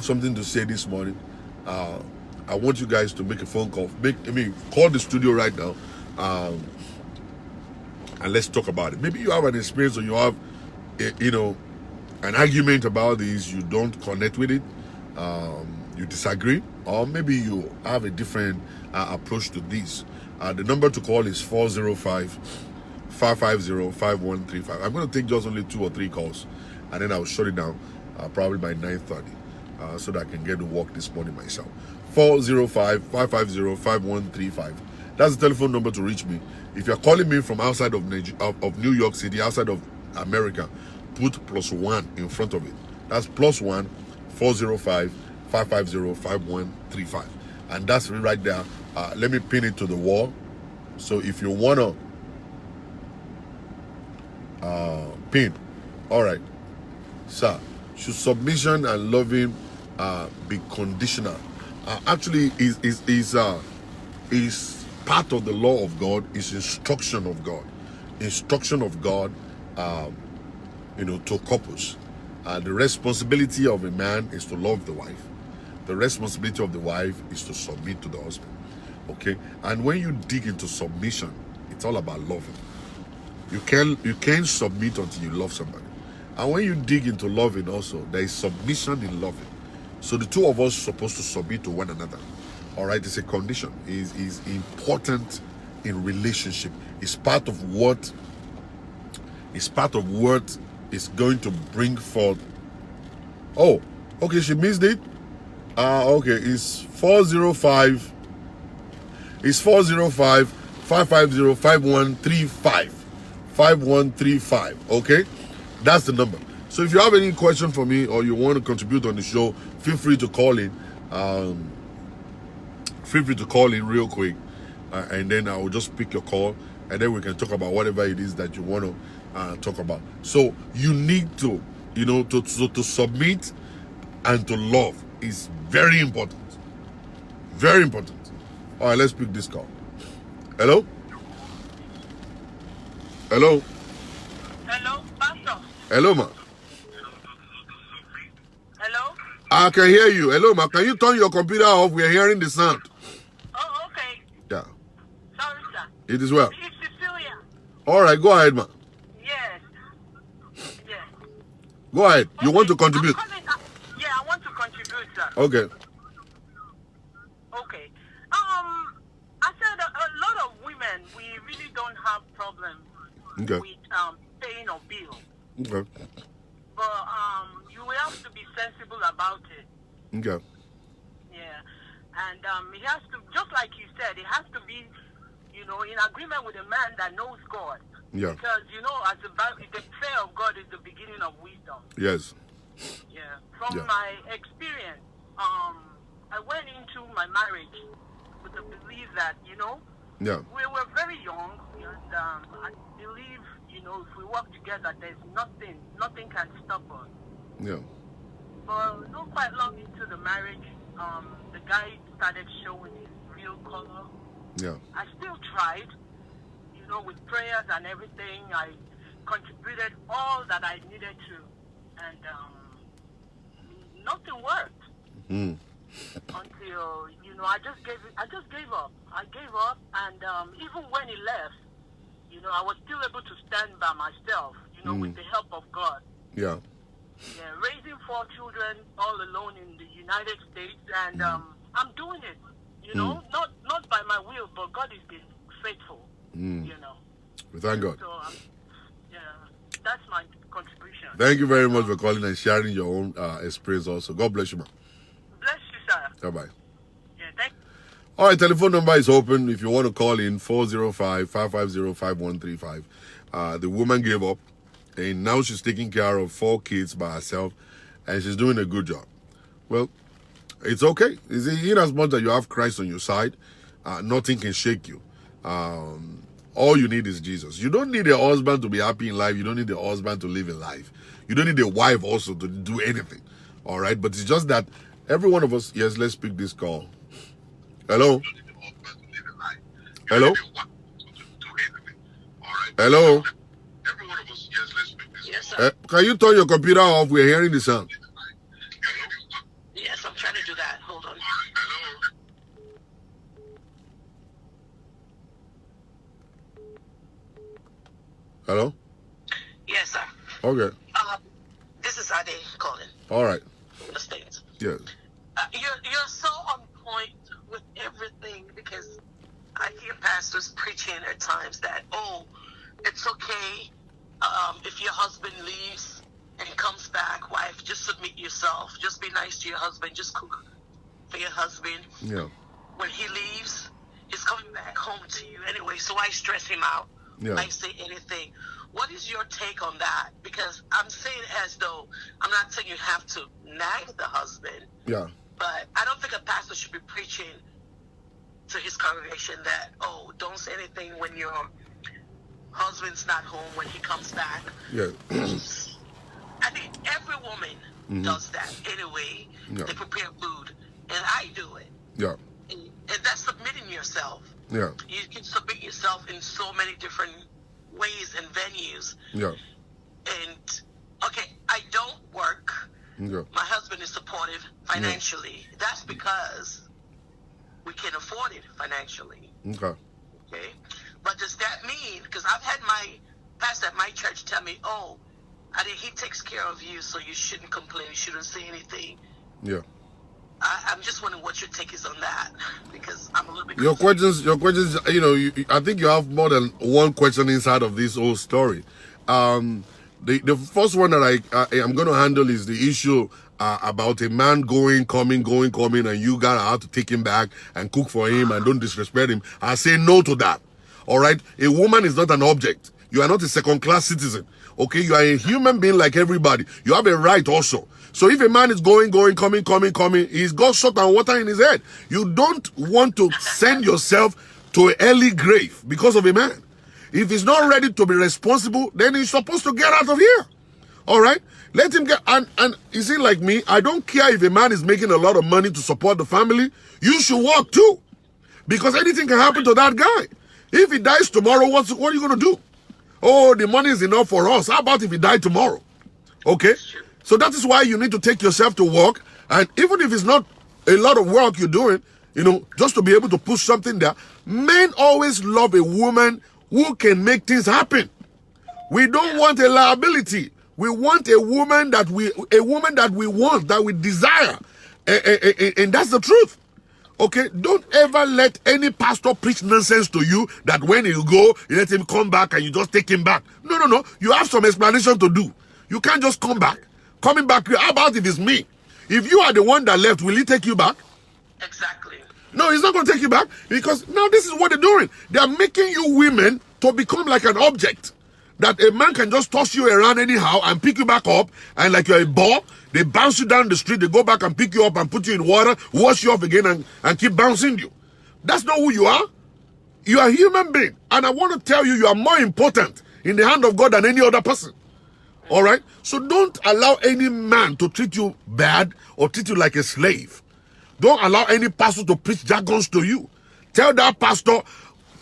something to say this morning, I want you guys to make a phone call. Call the studio right now, and let's talk about it. Maybe you have an experience, or you have, an argument about this. You don't connect with it. You disagree, or maybe you have a different approach to this. The number to call is 405-550-5135. I'm going to take just only 2 or 3 calls, and then I'll shut it down probably by 9:30. So that I can get to work this morning myself. 405-550-5135. That's the telephone number to reach me. If you're calling me from outside of New York City, outside of America, put +1 in front of it. That's +1 405-550-5135. And that's right there. Let me pin it to the wall. So if you wanna pin, all right, sir. Should submission and loving be conditional? Actually, is part of the law of God. Is instruction of God. Instruction of God, to couples. The responsibility of a man is to love the wife. The responsibility of the wife is to submit to the husband. Okay, and when you dig into submission, it's all about loving. You can't submit until you love somebody. And when you dig into loving also, there is submission in loving. So the two of us are supposed to submit to one another. All right, it's a condition. It is important in relationship. It's part of what is going to bring forth. Oh, okay, she missed it. Okay, it's 405. It's 405 550 5135. 5135. Okay, that's the number. So if you have any question for me or you want to contribute on the show, feel free to call in. Feel free to call in real quick, and then I will just pick your call, and then we can talk about whatever it is that you want to talk about. So you need to, to submit and to love is very important. Very important. All right, let's pick this call. Hello? Hello? Hello, Pastor. Hello, ma. Hello? I can hear you. Hello, ma. Can you turn your computer off? We're hearing the sound. Oh, okay. Yeah. Sorry, sir. It is well. It's Cecilia. All right, go ahead, ma. Yes. Yes. Go ahead. You want to contribute? Yeah, I want to contribute, sir. Okay. Okay. I said a lot of women, we really don't have problems Okay. with paying a bill. Okay. But you will have to be sensible about it. Okay. Yeah. And it has to, just like you said, it has to be, in agreement with a man that knows God. Yeah. Because, as the fear of God is the beginning of wisdom. Yes. Yeah. From Yeah. my experience, I went into my marriage with the belief that, Yeah. we were very young, and I believe, if we work together, there's nothing can stop us. Yeah. But not quite long into the marriage, the guy started showing his real color. Yeah. I still tried, with prayers and everything. I contributed all that I needed to, and nothing worked. Mm. Until I just gave up. I gave up, and even when he left, I was still able to stand by myself, with the help of God. Yeah. Yeah, raising 4 children all alone in the United States, and I'm doing it. Not by my will, but God has been faithful. We thank God. So yeah, that's my contribution. Thank you very much for calling and sharing your own experience also. God bless you, man. Bless you, sir. Bye-bye. Yeah, thank you. All right, telephone number is open. If you want to call in, 405-550-5135. The woman gave up, and now she's taking care of 4 kids by herself, and she's doing a good job. Well, it's okay. In as much as you have Christ on your side, nothing can shake you. All you need is Jesus. You don't need a husband to be happy in life. You don't need a husband to live in life. You don't need a wife also to do anything. All right, but it's just that every one of us. Yes, let's pick this call. Hello. Hello. Hello. Yes, sir. Can you turn your computer off? We're hearing the sound. Yes, I'm trying to do that. Hold on. Hello. Yes, sir. Okay. This is Ade calling All right. from the States. Yes. You're so on point with everything, because I hear pastors preaching at times that, it's okay if your husband leaves and comes back. Wife, just submit yourself. Just be nice to your husband. Just cook for your husband. Yeah. When he leaves, he's coming back home to you anyway, so I stress him out. Yeah. I say anything. What is your take on that? Because I'm saying it as though, I'm not saying you have to nag the husband, Yeah. but I don't think a pastor should be preaching to his congregation that, don't say anything when your husband's not home, when he comes back. Yeah. I think every woman does that anyway. Yeah. They prepare food, and I do it. Yeah. And that's submitting yourself. Yeah. You can submit yourself in so many different ways and venues. Yeah. And, okay, I don't work. Yeah. My husband is supportive financially. That's because we can afford it financially. Okay. Okay? But does that mean, because I've had my pastor at my church tell me, he takes care of you, so you shouldn't complain, you shouldn't say anything. Yeah. I'm just wondering what your take is on that, because I'm a little bit Your confused. questions, I think you have more than one question inside of this whole story. The first one that I am going to handle is the issue about a man coming, and you gotta have to take him back and cook for him and don't disrespect him. I say no to that. All right? A woman is not an object. You are not a second-class citizen. Okay? You are a human being like everybody. You have a right also. So if a man is going, coming, he's got salt and water in his head. You don't want to send yourself to an early grave because of a man. If he's not ready to be responsible, then he's supposed to get out of here. All right? Let him get, and you see, like me, I don't care if a man is making a lot of money to support the family. You should work too. Because anything can happen to that guy. If he dies tomorrow, what are you going to do? Oh, the money is enough for us. How about if he died tomorrow? Okay? So that is why you need to take yourself to work. And even if it's not a lot of work you're doing, you know, just to be able to push something there. Men always love a woman who can make things happen. We don't want a liability. We want a woman that we want, that we desire. And that's the truth. Okay? Don't ever let any pastor preach nonsense to you that when you go, you let him come back and you just take him back. No. You have some explanation to do. You can't just come back. Coming back, how about if it's me? If you are the one that left, will he take you back? Exactly. No, he's not going to take you back because now this is what they're doing. They are making you women to become like an object. That a man can just toss you around anyhow and pick you back up, and like you're a ball, they bounce you down the street, they go back and pick you up and put you in water, wash you off again and keep bouncing you. That's not who you are. You are a human being. And I want to tell you, you are more important in the hand of God than any other person. All right? So don't allow any man to treat you bad or treat you like a slave. Don't allow any pastor to preach jargons to you. Tell that pastor,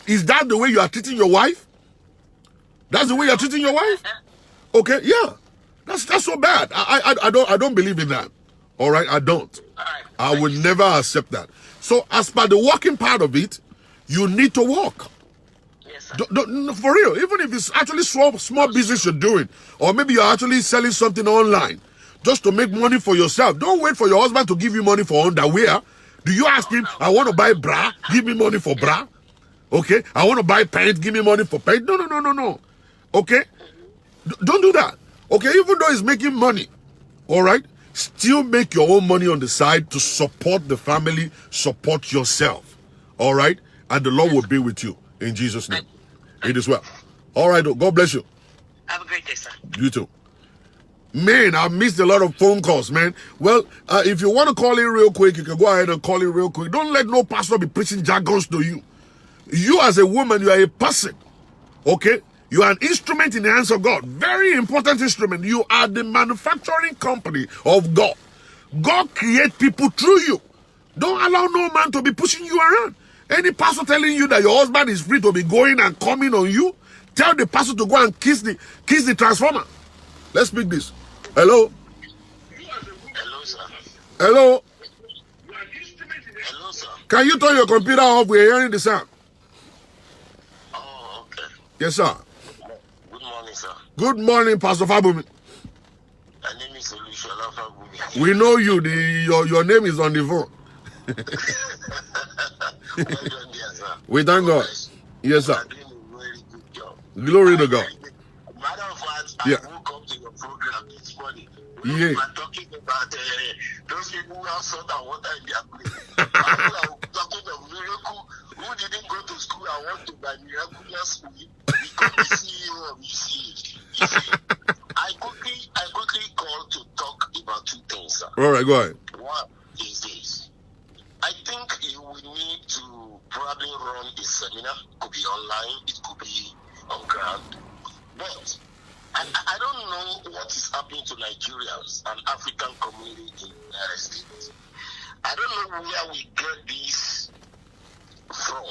is that the way you are treating your wife? That's the way you're treating your wife? Okay, yeah. That's so bad. I don't believe in that. All right, I don't. I will never accept that. So as per the working part of it, you need to work. Yes, for real, even if it's actually small business you're doing, or maybe you're actually selling something online, just to make money for yourself. Don't wait for your husband to give you money for underwear. Do you ask him, I want to buy bra, give me money for bra? Okay, I want to buy pants, give me money for pants. No. Okay, don't do that. Okay, even though he's making money, all right, still make your own money on the side to support the family, support yourself, all right? And the Lord will be with you in Jesus' name. It is well. All right, God bless you. Have a great day, sir. You too. Man, I missed a lot of phone calls, man. Well, if you want to call in real quick, you can go ahead and call in real quick. Don't let no pastor be preaching jargons to you. You as a woman, you are a person, okay? You are an instrument in the hands of God. Very important instrument. You are the manufacturing company of God. God creates people through you. Don't allow no man to be pushing you around. Any pastor telling you that your husband is free to be going and coming on you, tell the pastor to go and kiss the transformer. Let's speak this. Hello? Hello, sir. Hello? Hello, sir. Can you turn your computer off? We're hearing the sound. Oh, okay. Yes, sir. Good morning, sir. Good morning, Pastor Fabumi. My name is Shola Fabumi. We know you. Your name is on the phone. Well done, dear, sir. We thank God. Yes, sir. You are doing a very good job. Glory to God. Matter of fact, Yeah. I woke up to your program this morning. Yeah. We were talking about those people who have salt and water in their place. I was talking of miracle who didn't go to school and want to buy miraculous food become the CEO of UCH. You see, I quickly called to talk about two things, sir. All right, go ahead. One is this. I think we need to probably run a seminar. It could be online, it could be on ground. But I don't know what is happening to Nigerians and African community in the United States. I don't know where we get this from.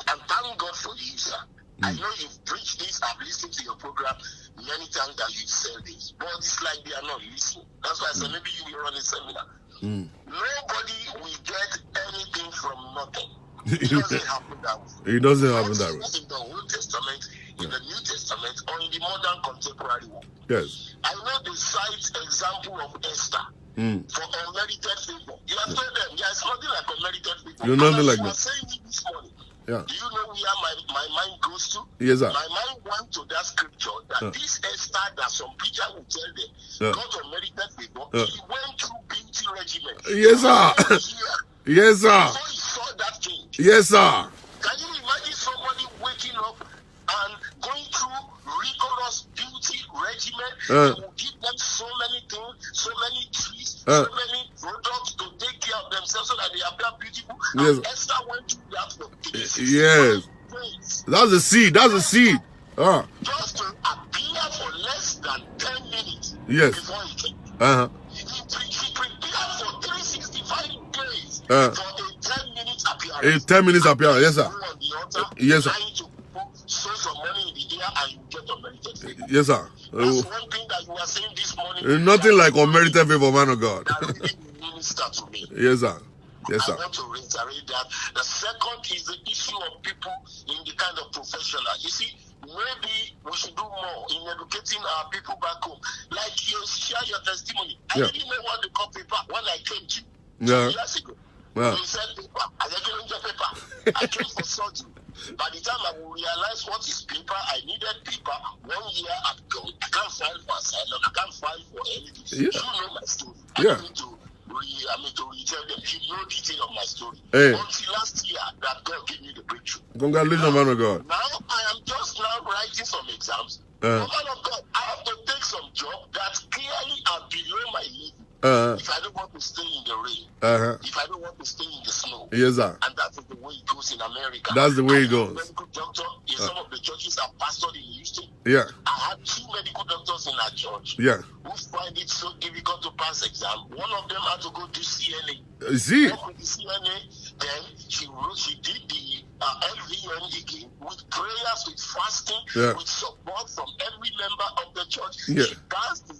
And thank God for you, sir. I know you've preached this, I've listened to your program many times that you said this, but it's like they are not listening. That's why I said maybe you will run a seminar. Nobody will get anything from nothing. It doesn't happen that way. It doesn't happen that way. In the Old Testament, in the New Testament, or in the modern contemporary one. Yes. I know the site example of Esther for unmerited favor. You have told them there's nothing like unmerited favor. You're nothing like you that. were saying it this morning. Yeah. Do you know where my mind goes to? Yes, sir. My mind went to that scripture that this Esther that some preacher will tell them, God unmerited favor, he went through beauty regimen. Yes, sir. Yes, sir. Before he saw that change. Yes, sir. Can you imagine somebody waking up and going through rigorous beauty regimen? They will give them so many things, so many trees, so many products to take care of themselves so that they appear beautiful. Yes. And Esther went through that for 365 Yes. days. That's the seed. That's the seed. Just to appear for less than 10 minutes Yes. before he came. He prepared for 365 days for a 10-minute appearance. A 10 minutes appearance, yes, sir. Yes, sir. Sow some money in the air and you get unmerited favor. Yes, sir. That's one thing that you are saying this morning. Nothing like unmerited favor, man of God. That really minister to me. Yes, sir. Yes, sir. I want to reiterate that. The second is the issue of people in the kind of professional. You see, maybe we should do more in educating our people back home. Like you share your testimony. I didn't know what they call paper when I came to 2 years ago. They said paper. I didn't get paper. I came for surgery. By the time I will realize what is paper, I needed paper. 1 year ago, I can't file for asylum. I can't file for anything. You know my story. I don't need to retell them. You know detail of my story. Until last year that God gave me the breakthrough. Congratulations, man of God. Now I am just now writing some exams. Man of God, I have to take some job that clearly are below my level. If I don't want to stay in the rain, if I don't want to stay in the snow, yes, sir. And that's the way it goes in America. That's the way it goes. Medical doctor in some of the churches are pastored in Houston. Yeah. I had 2 medical doctors in our church. Yeah. Who find it so difficult to pass exam. One of them had to go do CNA. See? With the CNA, then she did the LVN again with prayers, with fasting, with support from every member of the church. She passed the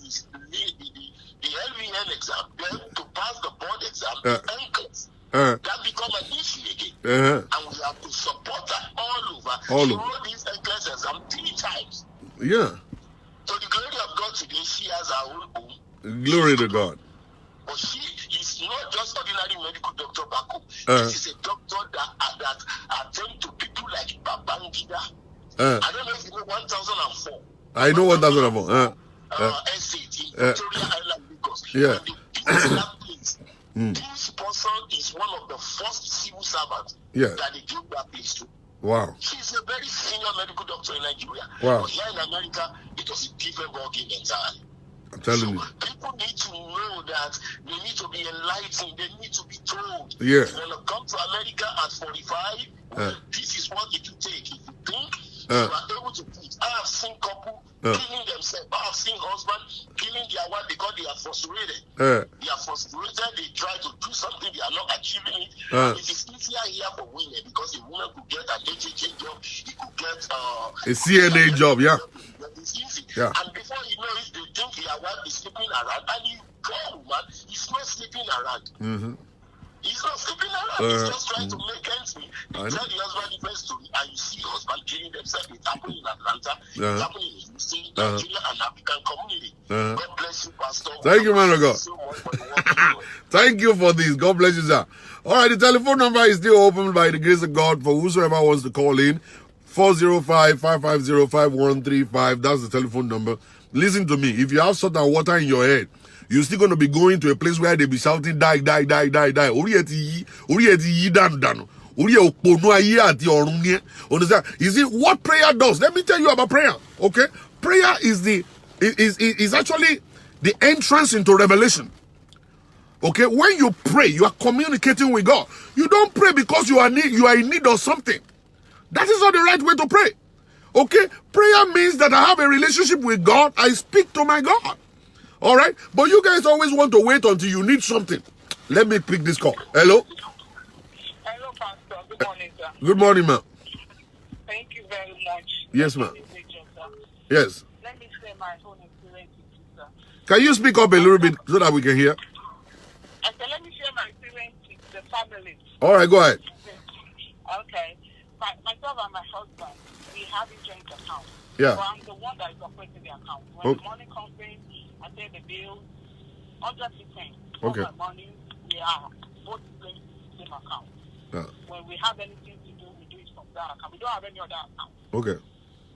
LVN exam, then to pass the board exam, the NCLEX. That become an issue again. And we have to support that all over. She wrote this NCLEX exam 3 times. Yeah. So the glory of God today, she has her own home. Glory to God. But she is not just ordinary medical doctor back home. This is a doctor that attend to people like Babangida. I don't know if you know 1004. I know 1004. Estate in Victoria Island, Lagos. Yeah. That place. This person is one of the first civil servants that they gave that place to. Wow. She's a very senior medical doctor in Nigeria. Wow. But here in America, it was a different ballgame entirely. I'm telling you. People need to know that they need to be enlightened. They need to be told. Yeah. If you want to come to America at 45, this is what it will take. If you think you are able to teach. I have seen couple killing themselves. I have seen husbands killing their wife because they are frustrated. They are frustrated. They try to do something. They are not achieving it. It is easier here for women because a woman could get an HHA job. He could get a CNA job. Yeah. It's easy. Yeah. And before you know it, they think their wife is sleeping around. And you poor woman, he's not sleeping around. He's not sleeping around. He's just trying to make ends meet. You tell the husband the first story, and you see husband killing themselves. It's happening in Atlanta. It's happening in Houston, Nigeria, and African community. God bless you, Pastor. Thank you, man of God. So much for the work you're doing. Thank you for this. God bless you, sir. All right, the telephone number is still open by the grace of God for whosoever wants to call in. 405-550-5135. That's the telephone number. Listen to me. If you have salt and water in your head, you're still going to be going to a place where they be shouting, die, die, die, die, die. Understand? You see, what prayer does? Let me tell you about prayer. Okay? Prayer is actually the entrance into revelation. Okay? When you pray, you are communicating with God. You don't pray because you are in need of something. That is not the right way to pray. Okay? Prayer means that I have a relationship with God. I speak to my God. All right? But you guys always want to wait until you need something. Let me pick this call. Hello? Hello, Pastor. Good morning, sir. Good morning, ma'am. Thank you very much. Yes, ma'am. Yes. Let me share my own experience with you, sir. Can you speak up a little bit so that we can hear? And so let me share my experience with the family. All right, go ahead. Okay. Myself and my husband, we have a joint account. Yeah. So I'm the one that is operating the account. When the money comes in, I pay the bills, 100%. Okay. My money, we are both paying the same account. Yeah. When we have anything to do, we do it from that account. We don't have any other account. Okay.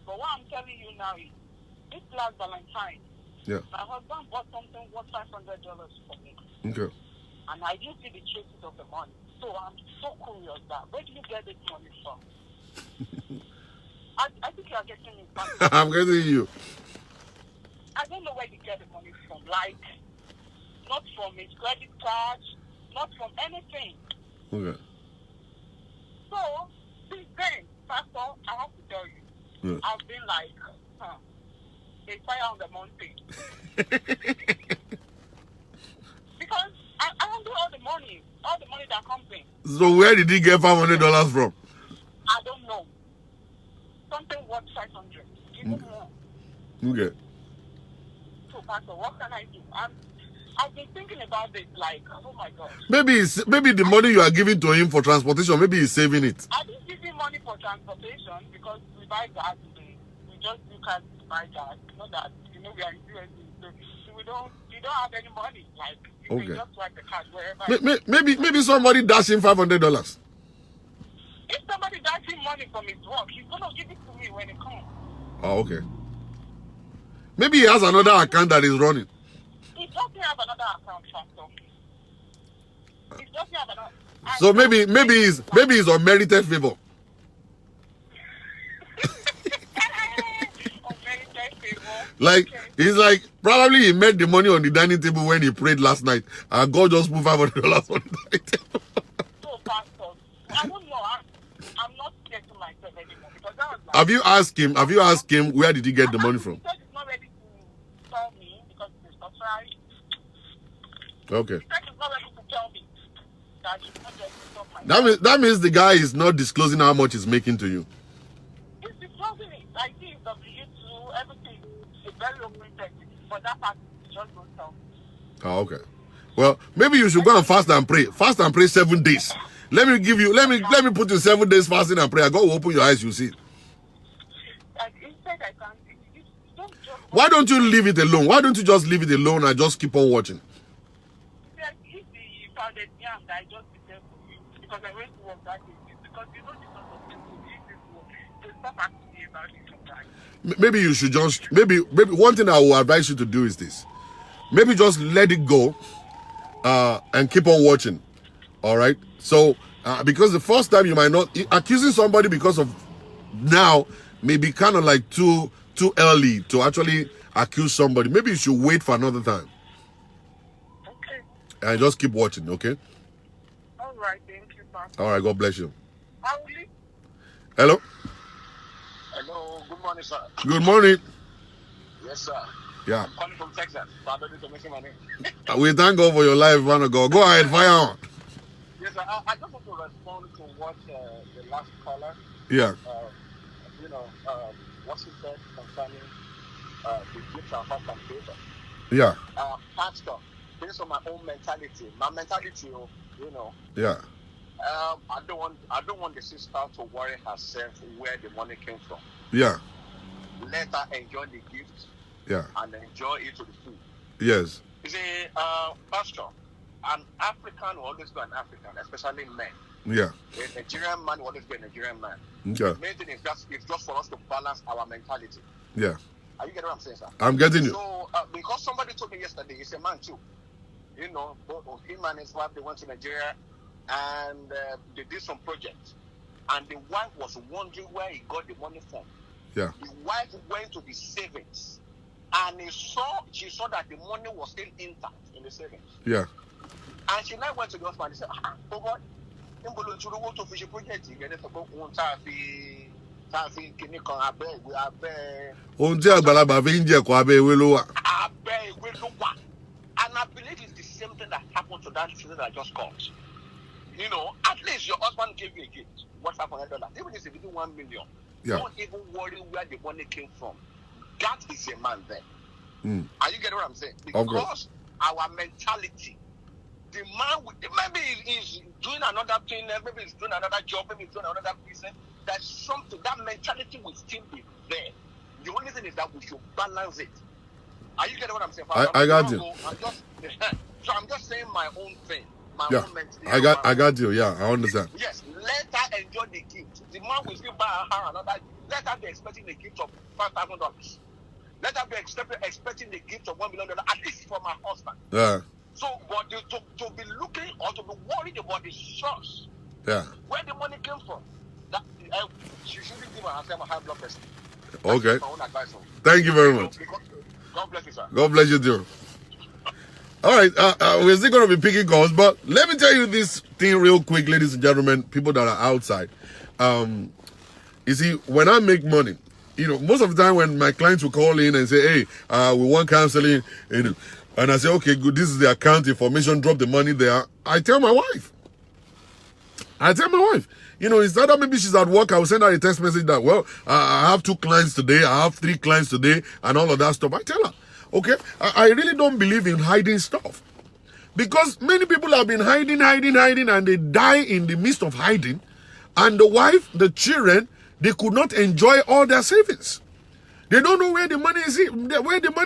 But what I'm telling you now is, this last Valentine, Yeah. my husband bought something worth $500 for me. Okay. And I didn't see the traces of the money. So I'm so curious that where did you get this money from? I think you are getting me back. I'm getting you. I don't know where you get the money from. Like, not from his credit card, not from anything. Okay. So, since then, Pastor, I have to tell you, Yeah. I've been like, a fire on the mountain. Because I don't do all the money that comes in. So where did he get $500 from? I don't know. Something worth 500. Even more. Okay. So, Pastor, what can I do? I've been thinking about this, like, oh my God. Maybe the money you are giving to him for transportation, maybe he's saving it. I didn't give him money for transportation because we buy gas today. We just do gas to buy gas. Not that, we are in USA, so we don't have any money. Like, you can just swipe the card wherever. Maybe somebody dash him $500. If somebody dash him money from his work, he's going to give it to me when it comes. Oh, okay. Maybe he has another account that is running. He doesn't have another account, Pastor. He doesn't have another. So maybe he's unmerited favor. Unmerited favor. Like, Okay. he's like, probably he made the money on the dining table when he prayed last night, and God just put $500 on the dining table. So, Pastor, I don't know. I'm not getting myself anymore because that was like. Have you asked him where did he get the money from? He said he's not ready to tell me because it's a surprise. Okay. He said he's not ready to tell me that he's not ready to stop my. That means the guy is not disclosing how much he's making to you. He's disclosing it. I see his W2, everything. It's very open text. But that part, he just don't tell me. Oh, okay. Well, maybe you should go and fast and pray. Fast and pray 7 days. Let me put you 7 days fasting and prayer. God will open your eyes, you see. And he said I can't. Don't just. Why don't you leave it alone? Why don't you just leave it alone and just keep on watching? If the founded yam that I just be there for you because I went to work that day. Because you know the sort of people if this work, they stop asking me about it sometimes. Maybe you should just maybe one thing I will advise you to do is this. Maybe just let it go and keep on watching. All right. So because the first time you might not accusing somebody because of now may be kind of like too early to actually accuse somebody. Maybe you should wait for another time. Okay. And just keep watching, okay? All right. Thank you, Pastor. All right, God bless you. I will leave. Hello? Hello, good morning, sir. Good morning. Yes, sir. Yeah. I'm calling from Texas. So I don't need to mention my name. We thank God for your life, man of God. Go ahead, fire on. Yes, sir. I just want to respond to what the last caller, Yeah. what she said concerning the gifts and heart and favor. Yeah. Pastor, based on my own mentality, Yeah. I don't want the sister to worry herself where the money came from. Yeah. Let her enjoy the gift Yeah. and enjoy it to the full. Yes. You see, Pastor, an African will always be an African, especially men. Yeah. A Nigerian man will always be a Nigerian man. Okay. The main thing is just for us to balance our mentality. Yeah. Are you getting what I'm saying, sir? I'm getting you. So, because somebody told me yesterday, he's a man too. Both him and his wife, they went to Nigeria and they did some projects. And the wife was wondering where he got the money from. Yeah. The wife went to the savings and she saw that the money was still intact in the savings. Yeah. And she now went to the husband and said, oh God, I'm going to go to fish project. You're going to go on Taffy, Kinikon, Abe, we are there. Ohun tí àgbàlagbà fi ń jẹ ẹ̀kọ́ abẹ́ ewé ló wà. And I believe it's the same thing that happened to that student that I just called. At least your husband gave you a gift. What's $500? Even if you do 1 million, Yeah. don't even worry where the money came from. That is a man there. Are you getting what I'm saying? Of Because course. our mentality, the man, maybe he's doing another thing, maybe he's doing another job, maybe he's doing another business. There's something, that mentality will still be there. The only thing is that we should balance it. Are you getting what I'm saying? I got you. So I'm just saying my own thing. My Yeah. own mentality. I got you. Yeah, I understand. Yes, let her enjoy the gift. The man will still buy her another. Let her be expecting a gift of $5,000. Let her be expecting a gift of $1 million, at least from her husband. Yeah. So, but to be looking or to be worried about the source, yeah, where the money came from, that she shouldn't give herself a high blood pressure. Okay. My own advice. Thank you very much. God bless you, sir. God bless you too. All right, we're still going to be picking calls, but let me tell you this thing real quick, ladies and gentlemen, people that are outside. You see, when I make money, you know, most of the time when my clients will call in and say, hey, we want counseling, you know, and I say, okay, good, this is the account information, drop the money there. I tell my wife. You know, instead of maybe she's at work, I will send her a text message that, well, I have 2 clients today, I have 3 clients today, and all of that stuff. I tell her, okay, I really don't believe in hiding stuff. Because many people have been hiding, and they die in the midst of hiding. And the wife, the children, they could not enjoy all their savings. They don't know where the money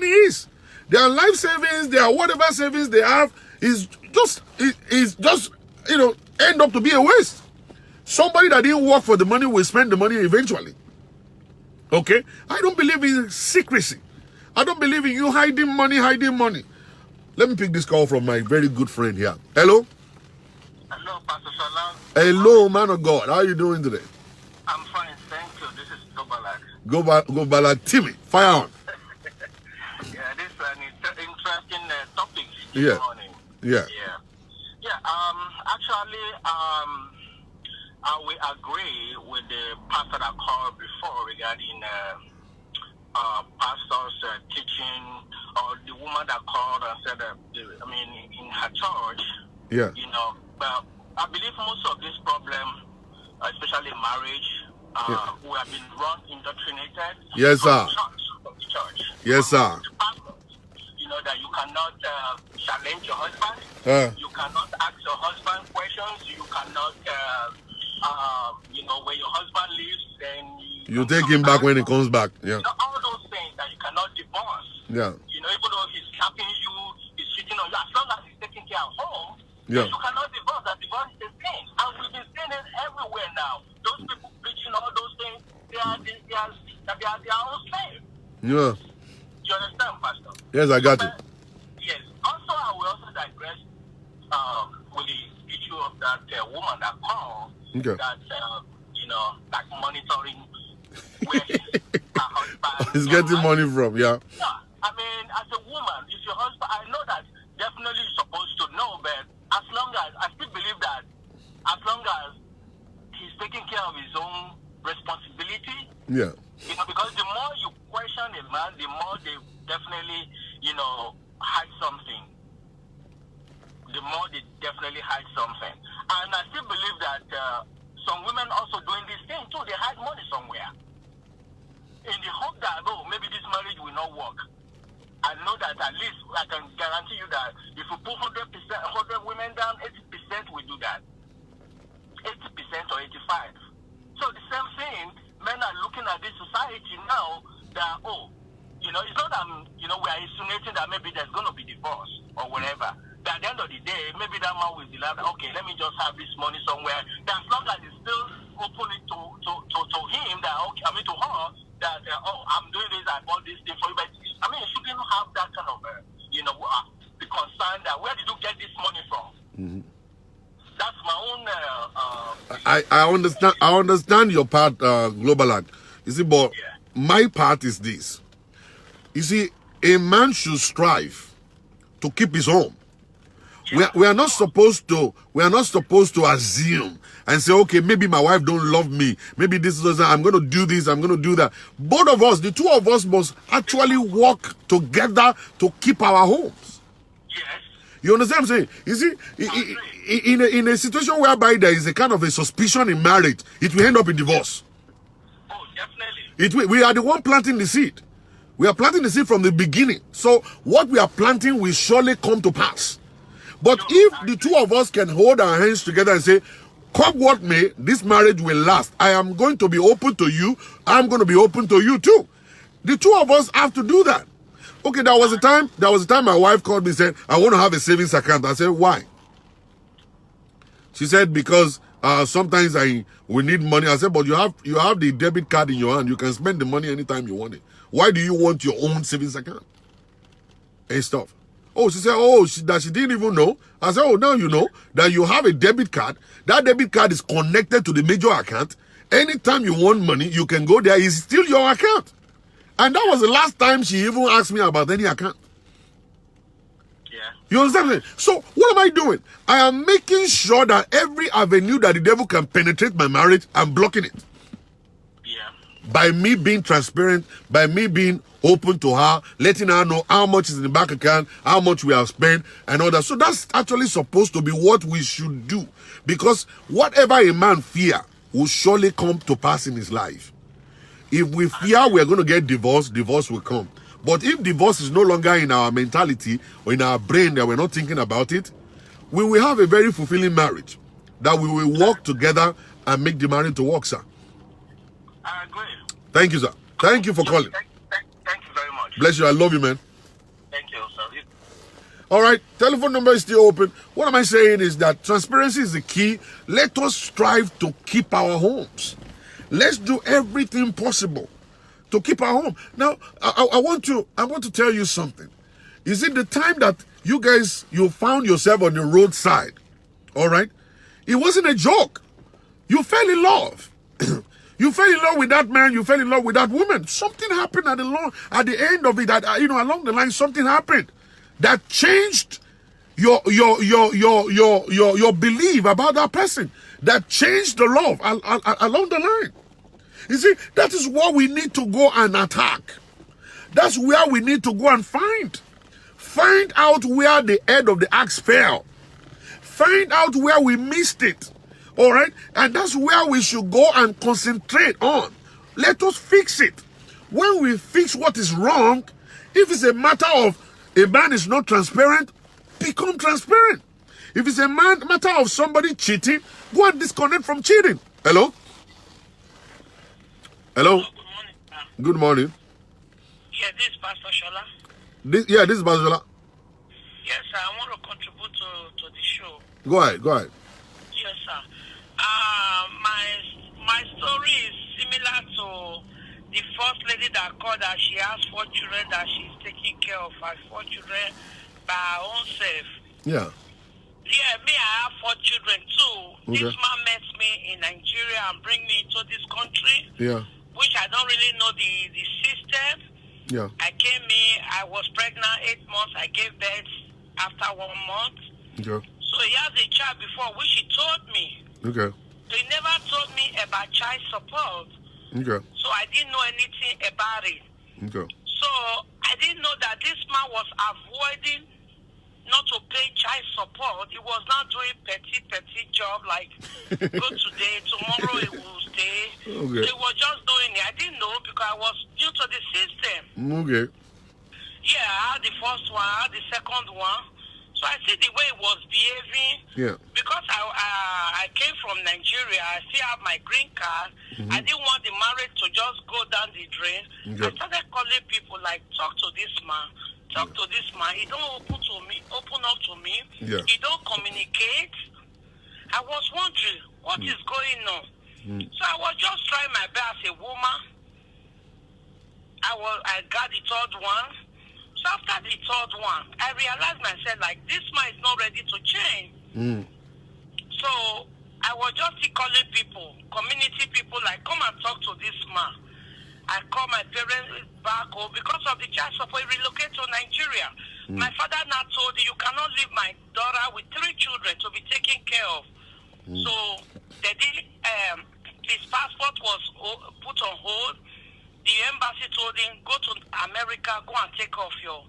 is. Their life savings, their whatever savings they have is just you know, end up to be a waste. Somebody that didn't work for the money will spend the money eventually. Okay? I don't believe in secrecy. I don't believe in you hiding money. Let me pick this call from my very good friend here. Hello? Hello, Pastor Shola. Hello, man of God. How are you doing today? I'm fine, thank you. This is Gobalak. Gobalak Timmy. Fire on. Yeah, this is an interesting topic this Yeah. morning. Yeah. Actually, I will agree with the pastor that called before regarding pastor's teaching, or the woman that called and said that, in her church, Yeah. you know, but I believe most of this problem, especially marriage, we have been indoctrinated. Yes, sir. From the church. Yes, sir. You know that you cannot challenge your husband. You cannot ask your husband questions. You cannot, when your husband leaves, then you take him back when he comes back. Yeah. You know, all those things that you cannot divorce. Yeah. You know, even though he's slapping you, he's cheating on you, as long as he's taking care of home, Yeah. you cannot divorce. That divorce is a sin. And we've been seeing it everywhere now. Those people preaching all those things, they are their own slaves. Yeah. You understand, Pastor? Yes, I got it. Yes. Also, I will also digress with the issue of that woman that called. Okay. That, like monitoring where her husband He's getting money from, yeah. Yeah. I mean, as a woman, if your husband, I know that definitely you're supposed to know, but as long as, I still believe that as long as he's taking care of his own responsibility, Yeah. you know, because the more you question a man, the more they definitely, hide something. The more they definitely hide something. And I still believe that some women also doing this thing too. They hide money somewhere. In the hope that, maybe this marriage will not work. I know that at least I can guarantee you that if you put 100 women down, 80% will do that. 80% or 85%. So the same thing, men are looking at this society now that, it's not that, we are insinuating that maybe there's going to be divorce or whatever. That at the end of the day, maybe that man will be like, okay, let me just have this money somewhere. That as long as it's still open it to him, that, okay, to her, that, I'm doing this, I bought this thing for you. But, you shouldn't have that kind of, the concern that, where did you get this money from? Mm-hmm. That's my own... I understand your part, Globalac. You see, but my part is this. You see, a man should strive to keep his home. We are not supposed to assume and say, okay, maybe my wife don't love me. Maybe this is, I'm going to do this, I'm going to do that. Both of us, the two of us must actually work together to keep our homes. Yes. You understand what I'm saying? You see, in a situation whereby there is a kind of a suspicion in marriage, it will end up in divorce. Oh, definitely. We are the one planting the seed. We are planting the seed from the beginning. So what we are planting will surely come to pass. But if the two of us can hold our hands together and say, come what may, this marriage will last. I am going to be open to you. I'm going to be open to you too. The two of us have to do that. Okay, there was a time my wife called me and said, I want to have a savings account. I said, why? She said, because sometimes we need money. I said, but you have the debit card in your hand. You can spend the money anytime you want it. Why do you want your own savings account and stuff? Oh, she said, that she didn't even know. I said, now you know that you have a debit card. That debit card is connected to the major account. Anytime you want money, you can go there. It's still your account. And that was the last time she even asked me about any account. Yeah. You understand? So what am I doing? I am making sure that every avenue that the devil can penetrate my marriage, I'm blocking it. Yeah. By me being transparent, by me being open to her, letting her know how much is in the bank account, how much we have spent, and all that. So that's actually supposed to be what we should do. Because whatever a man fear will surely come to pass in his life. If we fear we're going to get divorced, divorce will come. But if divorce is no longer in our mentality or in our brain that we're not thinking about it, we will have a very fulfilling marriage. That we will work together and make the marriage to work, sir. I agree. Thank you, sir. Thank you for calling. Thank you very much. Bless you. I love you, man. Thank you, sir. All right. Telephone number is still open. What am I saying is that transparency is the key. Let us strive to keep our homes. Let's do everything possible to keep our home. Now, I want to tell you something. Is it the time that you found yourself on the roadside? All right. It wasn't a joke. You fell in love. You fell in love with that man. You fell in love with that woman. Something happened at the end of it. Along the line, something happened that changed your belief about that person. That changed the love along the line. You see, that is what we need to go and attack. That's where we need to go and find. Find out where the head of the axe fell. Find out where we missed it. All right? And that's where we should go and concentrate on. Let us fix it. When we fix what is wrong, if it's a matter of a man is not transparent, become transparent. If it's a matter of somebody cheating, go and disconnect from cheating. Hello? Hello? Good morning, sir. Good morning. Yeah, this is Pastor Shola. This is Bazola. Yes, sir. I want to contribute to the show. Go ahead. Yes, sir. My story is similar to the first lady that called that she has 4 children that she's taking care of her 4 children by her own self. Yeah. Yeah, me, I have 4 children too. Okay. This man met me in Nigeria and bring me into this country. Yeah. Which I don't really know the system. Yeah. I came here, I was pregnant 8 months, I gave birth after 1 month. Okay. So he has a child before, which he told me. Okay. So he never told me about child support. Okay. So I didn't know anything about it. Okay. So I didn't know that this man was avoiding not to pay child support. He was not doing petty job like go today, tomorrow he will stay. Okay. He was just doing it. I didn't know because I was new to the system. Okay. Yeah, I had the first one, I had the second one. So I see the way he was behaving. Yeah. Because I came from Nigeria, I still have my green card. Mm-hmm. I didn't want the marriage to just go down the drain. Okay. I started calling people like, talk to this man. Talk to this man. He don't open up to me. Yeah. He don't communicate. I was wondering what is going on. So I was just trying my best as a woman. I got the 3rd one. So after the 3rd one, I realized myself like this man is not ready to change. So I was just calling people, community people, like come and talk to this man. I called my parents back home because of the child support. Relocate to Nigeria. My father now told you cannot leave my daughter with 3 children to be taken care of. So they did. His passport was put on hold. The embassy told him go to America, go and take off your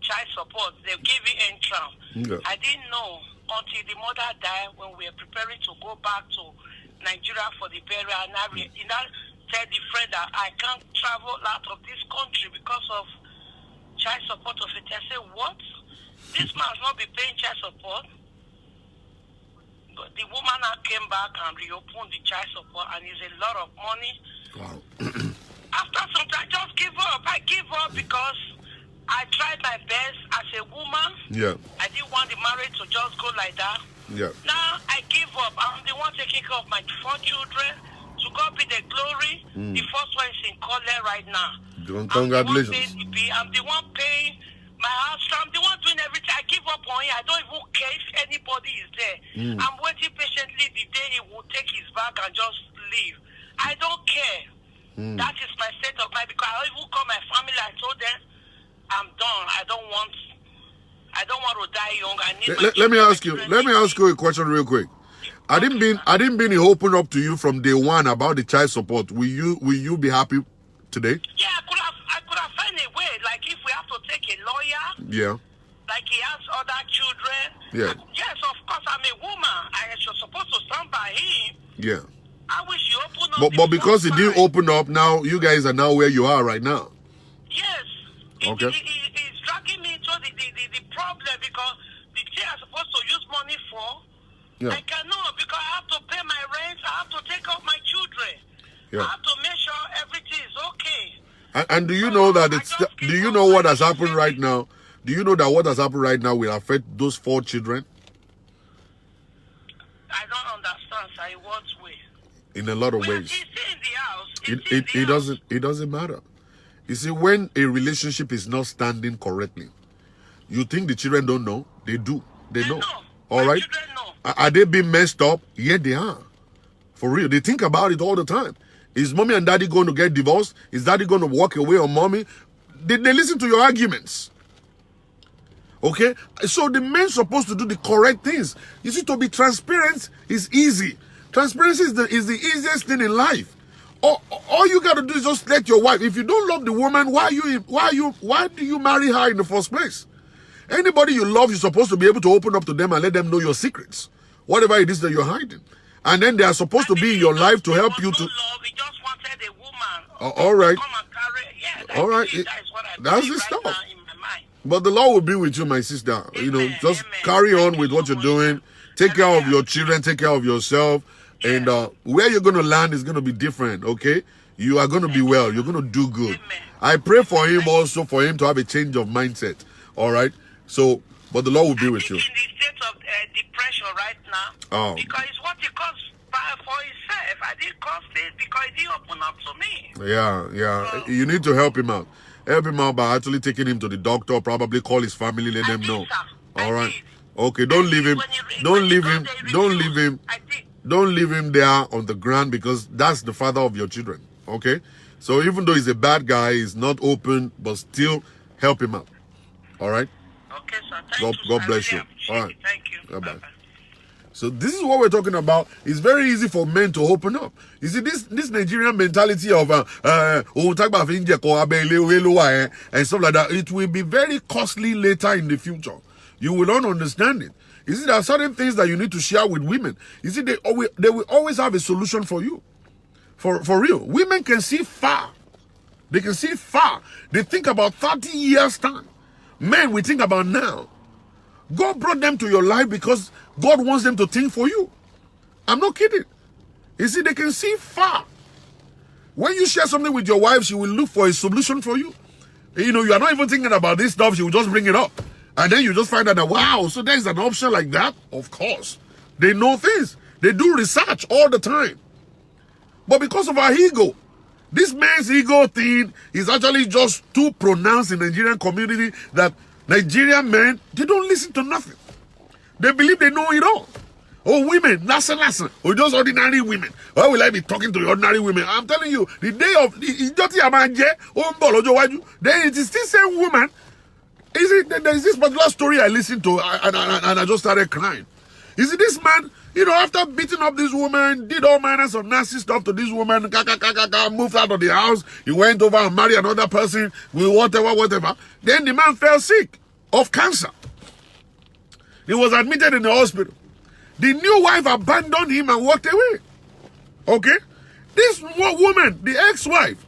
child support. They'll give you entrance. Okay. I didn't know until the mother died when we were preparing to go back to Nigeria for the burial. And I tell the friend that I can't travel out of this country because of child support of it. I said, what? This man's not be paying child support. But the woman now came back and reopened the child support, and it's a lot of money. Wow. After some time, I just give up. I give up because I tried my best as a woman. Yeah. I didn't want the marriage to just go like that. Yeah. Now I give up. I'm the one taking care of my 4 children. To God be the glory. The first one is in college right now. Congratulations. I'm the one paying my house. I'm the one doing everything. I give up on him. I don't even care if anybody is there. I'm waiting patiently the day he will take his bag and just leave. I don't care. That is my state of mind, because I even call my family. I told them I'm done. I don't want to die young. I need Let me ask you a question real quick. I didn't mean he opened up to you from day one about the child support. Will you be happy today? Yeah, I could have found a way. Like if we have to take a lawyer. Yeah. Like he has other children. Yeah. Yes, of course, I'm a woman. I am supposed to stand by him. Yeah. I wish you open up. But because he didn't open up, now you guys are now where you are right now. Yes. Okay. It's dragging me into the problem, because the thing I'm supposed to use money for, I cannot, because I have to pay my rent. I have to take care of my children. Yeah. I have to make sure everything is okay. And do you know that do you know what has happened right now? Do you know that what has happened right now will affect those 4 children? I don't understand, sir. In what way? In a lot of ways. He's in the house. It doesn't matter. You see, when a relationship is not standing correctly, you think the children don't know? They do. They know. All right? Children know. Are they being messed up? Yeah, they are. For real. They think about it all the time. Is mommy and daddy going to get divorced? Is daddy going to walk away on mommy? They listen to your arguments. Okay? So the men's supposed to do the correct things. You see, to be transparent is easy. Transparency is the easiest thing in life. All you got to do is just let your wife. If you don't love the woman, why do you marry her in the first place? Anybody you love, you're supposed to be able to open up to them and let them know your secrets, whatever it is that you're hiding. And then they are supposed to be in your life to help you to. We just wanted a woman. All right. Come and carry. Yeah, all right. That's the stuff. But the Lord will be with you, my sister. Amen. Just Amen. carry on with what you're doing. Take care of your children. Take care of yourself. And where you're going to land is going to be different, okay? You are going to be well. You're going to do good. Amen. I pray for him also, for him to have a change of mindset, all right? So, but the Lord will be with you. He's in the state of depression right now. Because it's what he caused for himself. I didn't cause it because he didn't open up to me. Yeah. So, you need to help him out. Help him out by actually taking him to the doctor, probably call his family, let them know. All right? Okay, don't leave him. Don't leave him. Don't leave him. Don't leave him there on the ground, because that's the father of your children. Okay? So even though he's a bad guy, he's not open, but still help him out. All right? Okay, sir. God bless you. All right. Thank you. Bye-bye. So this is what we're talking about. It's very easy for men to open up. You see, this Nigerian mentality of and stuff like that, it will be very costly later in the future. You will not understand it. You see, there are certain things that you need to share with women. You see, they will always have a solution for you. For real. Women can see far. They can see far. They think about 30 years' time. Men, we think about now. God brought them to your life because God wants them to think for you. I'm not kidding. You see, they can see far. When you share something with your wife, she will look for a solution for you. You are not even thinking about this stuff. She will just bring it up. And then you just find out that, wow, so there's an option like that? Of course. They know things. They do research all the time. But because of our ego, this man's ego thing is actually just too pronounced in the Nigerian community that Nigerian men, they don't listen to nothing. They believe they know it all. Oh, women, listen. Or just ordinary women. Why will I be talking to ordinary women? I'm telling you, the day of then it is still same woman. There's this particular story I listened to and I just started crying. You see, this man, after beating up this woman, did all manners of nasty stuff to this woman, moved out of the house, he went over and married another person with whatever. Then the man fell sick of cancer. He was admitted in the hospital. The new wife abandoned him and walked away. Okay? This woman, the ex-wife,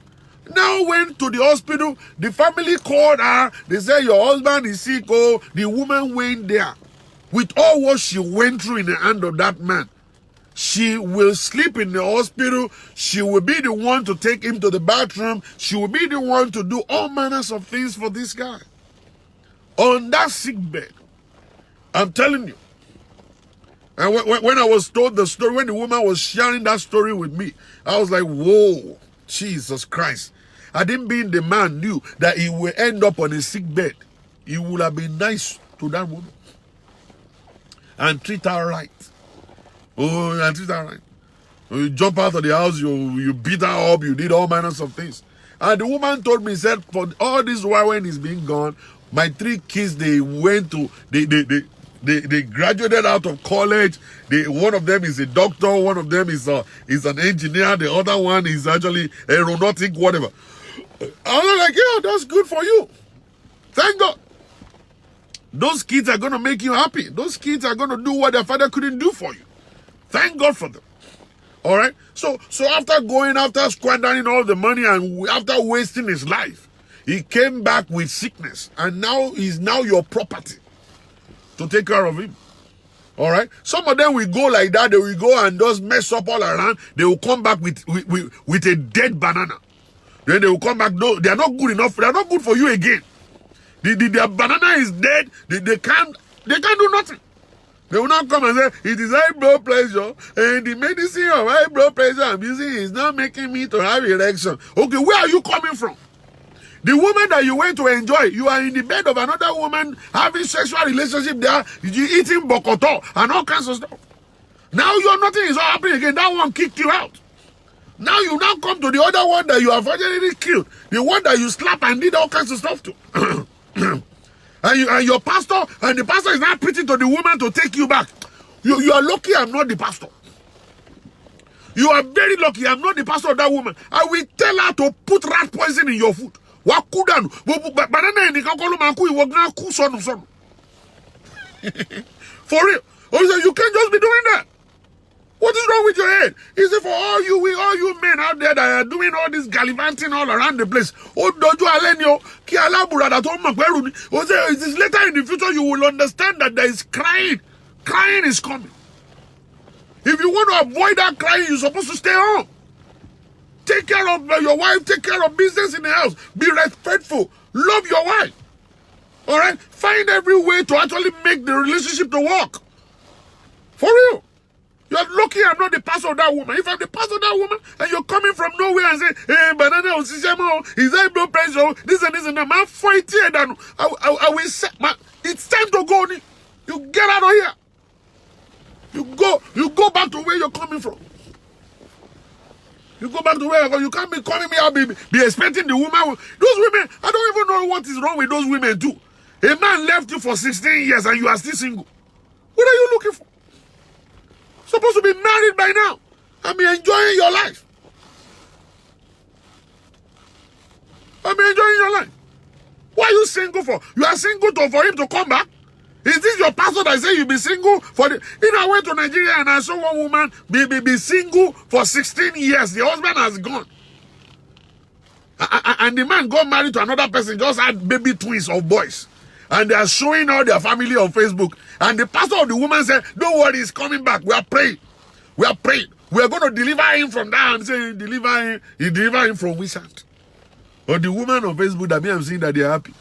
now went to the hospital. The family called her. They said, your husband is sick. Oh, the woman went there. With all what she went through in the hand of that man, she will sleep in the hospital. She will be the one to take him to the bathroom. She will be the one to do all manners of things for this guy. On that sick bed, I'm telling you, And when I was told the story, when the woman was sharing that story with me, I was like, whoa, Jesus Christ. Had him being the man knew that he will end up on a sick bed, he would have been nice to that woman and treat her right. Oh, and treat her right. You jump out of the house, you beat her up, you did all manners of things. And the woman told me, said, for all this while when he's been gone, my 3 kids, they went to, they graduated out of college. One of them is a doctor, one of them is an engineer, the other one is actually aeronautic, whatever. I was like, yeah, that's good for you. Thank God. Those kids are going to make you happy. Those kids are going to do what their father couldn't do for you. Thank God for them. All right? So after squandering all the money and after wasting his life, he came back with sickness. And now he's now your property to take care of him. All right? Some of them will go like that. They will go and just mess up all around. They will come back with a dead banana. Then they will come back. No, they are not good enough. They are not good for you again. Their banana is dead. They can't do nothing. They will not come and say, it is high blood pressure, and the medicine of high blood pressure I'm using is not making me to have erection. Okay, where are you coming from? The woman that you went to enjoy, you are in the bed of another woman having sexual relationship there, you eating bokoto and all kinds of stuff. Now nothing is happening again. That one kicked you out. Now you now come to the other one that you have already killed, the one that you slap and did all kinds of stuff to. And your pastor, and the pastor is now preaching to the woman to take you back. You are lucky I'm not the pastor. You are very lucky I'm not the pastor of that woman. I will tell her to put rat poison in your food. Wakudanu. For real. You can't just be doing that. What is wrong with your head? Is it for all you men out there that are doing all this gallivanting all around the place? It is later in the future you will understand that there is crying. Crying is coming. If you want to avoid that crying, you're supposed to stay home. Take care of your wife. Take care of business in the house. Be respectful. Love your wife. All right? Find every way to actually make the relationship to work. For real. You're lucky I'm not the pastor of that woman. If I'm the pastor of that woman and you're coming from nowhere and say, hey, banana, is high blood pressure, this and that, man, fight here. I will say, man, it's time to go. You get out of here. You go back to where you're coming from. You go back to where you're going. You can't be calling me out, be expecting the woman. Those women, I don't even know what is wrong with those women too. A man left you for 16 years and you are still single. What are you looking for? Supposed to be married by now and be enjoying your life. And be enjoying your life. What are you single for? You are single for him to come back? Is this your pastor that say you be single for the... I went to Nigeria and I saw one woman be single for 16 years. The husband has gone. And the man got married to another person, just had baby twins of boys. And they are showing all their family on Facebook. And the pastor of the woman said, don't worry, he's coming back. We are praying. We are praying. We are going to deliver him from that. And say, he deliver him from which hand? Or the woman on Facebook that me I'm seeing that they are happy.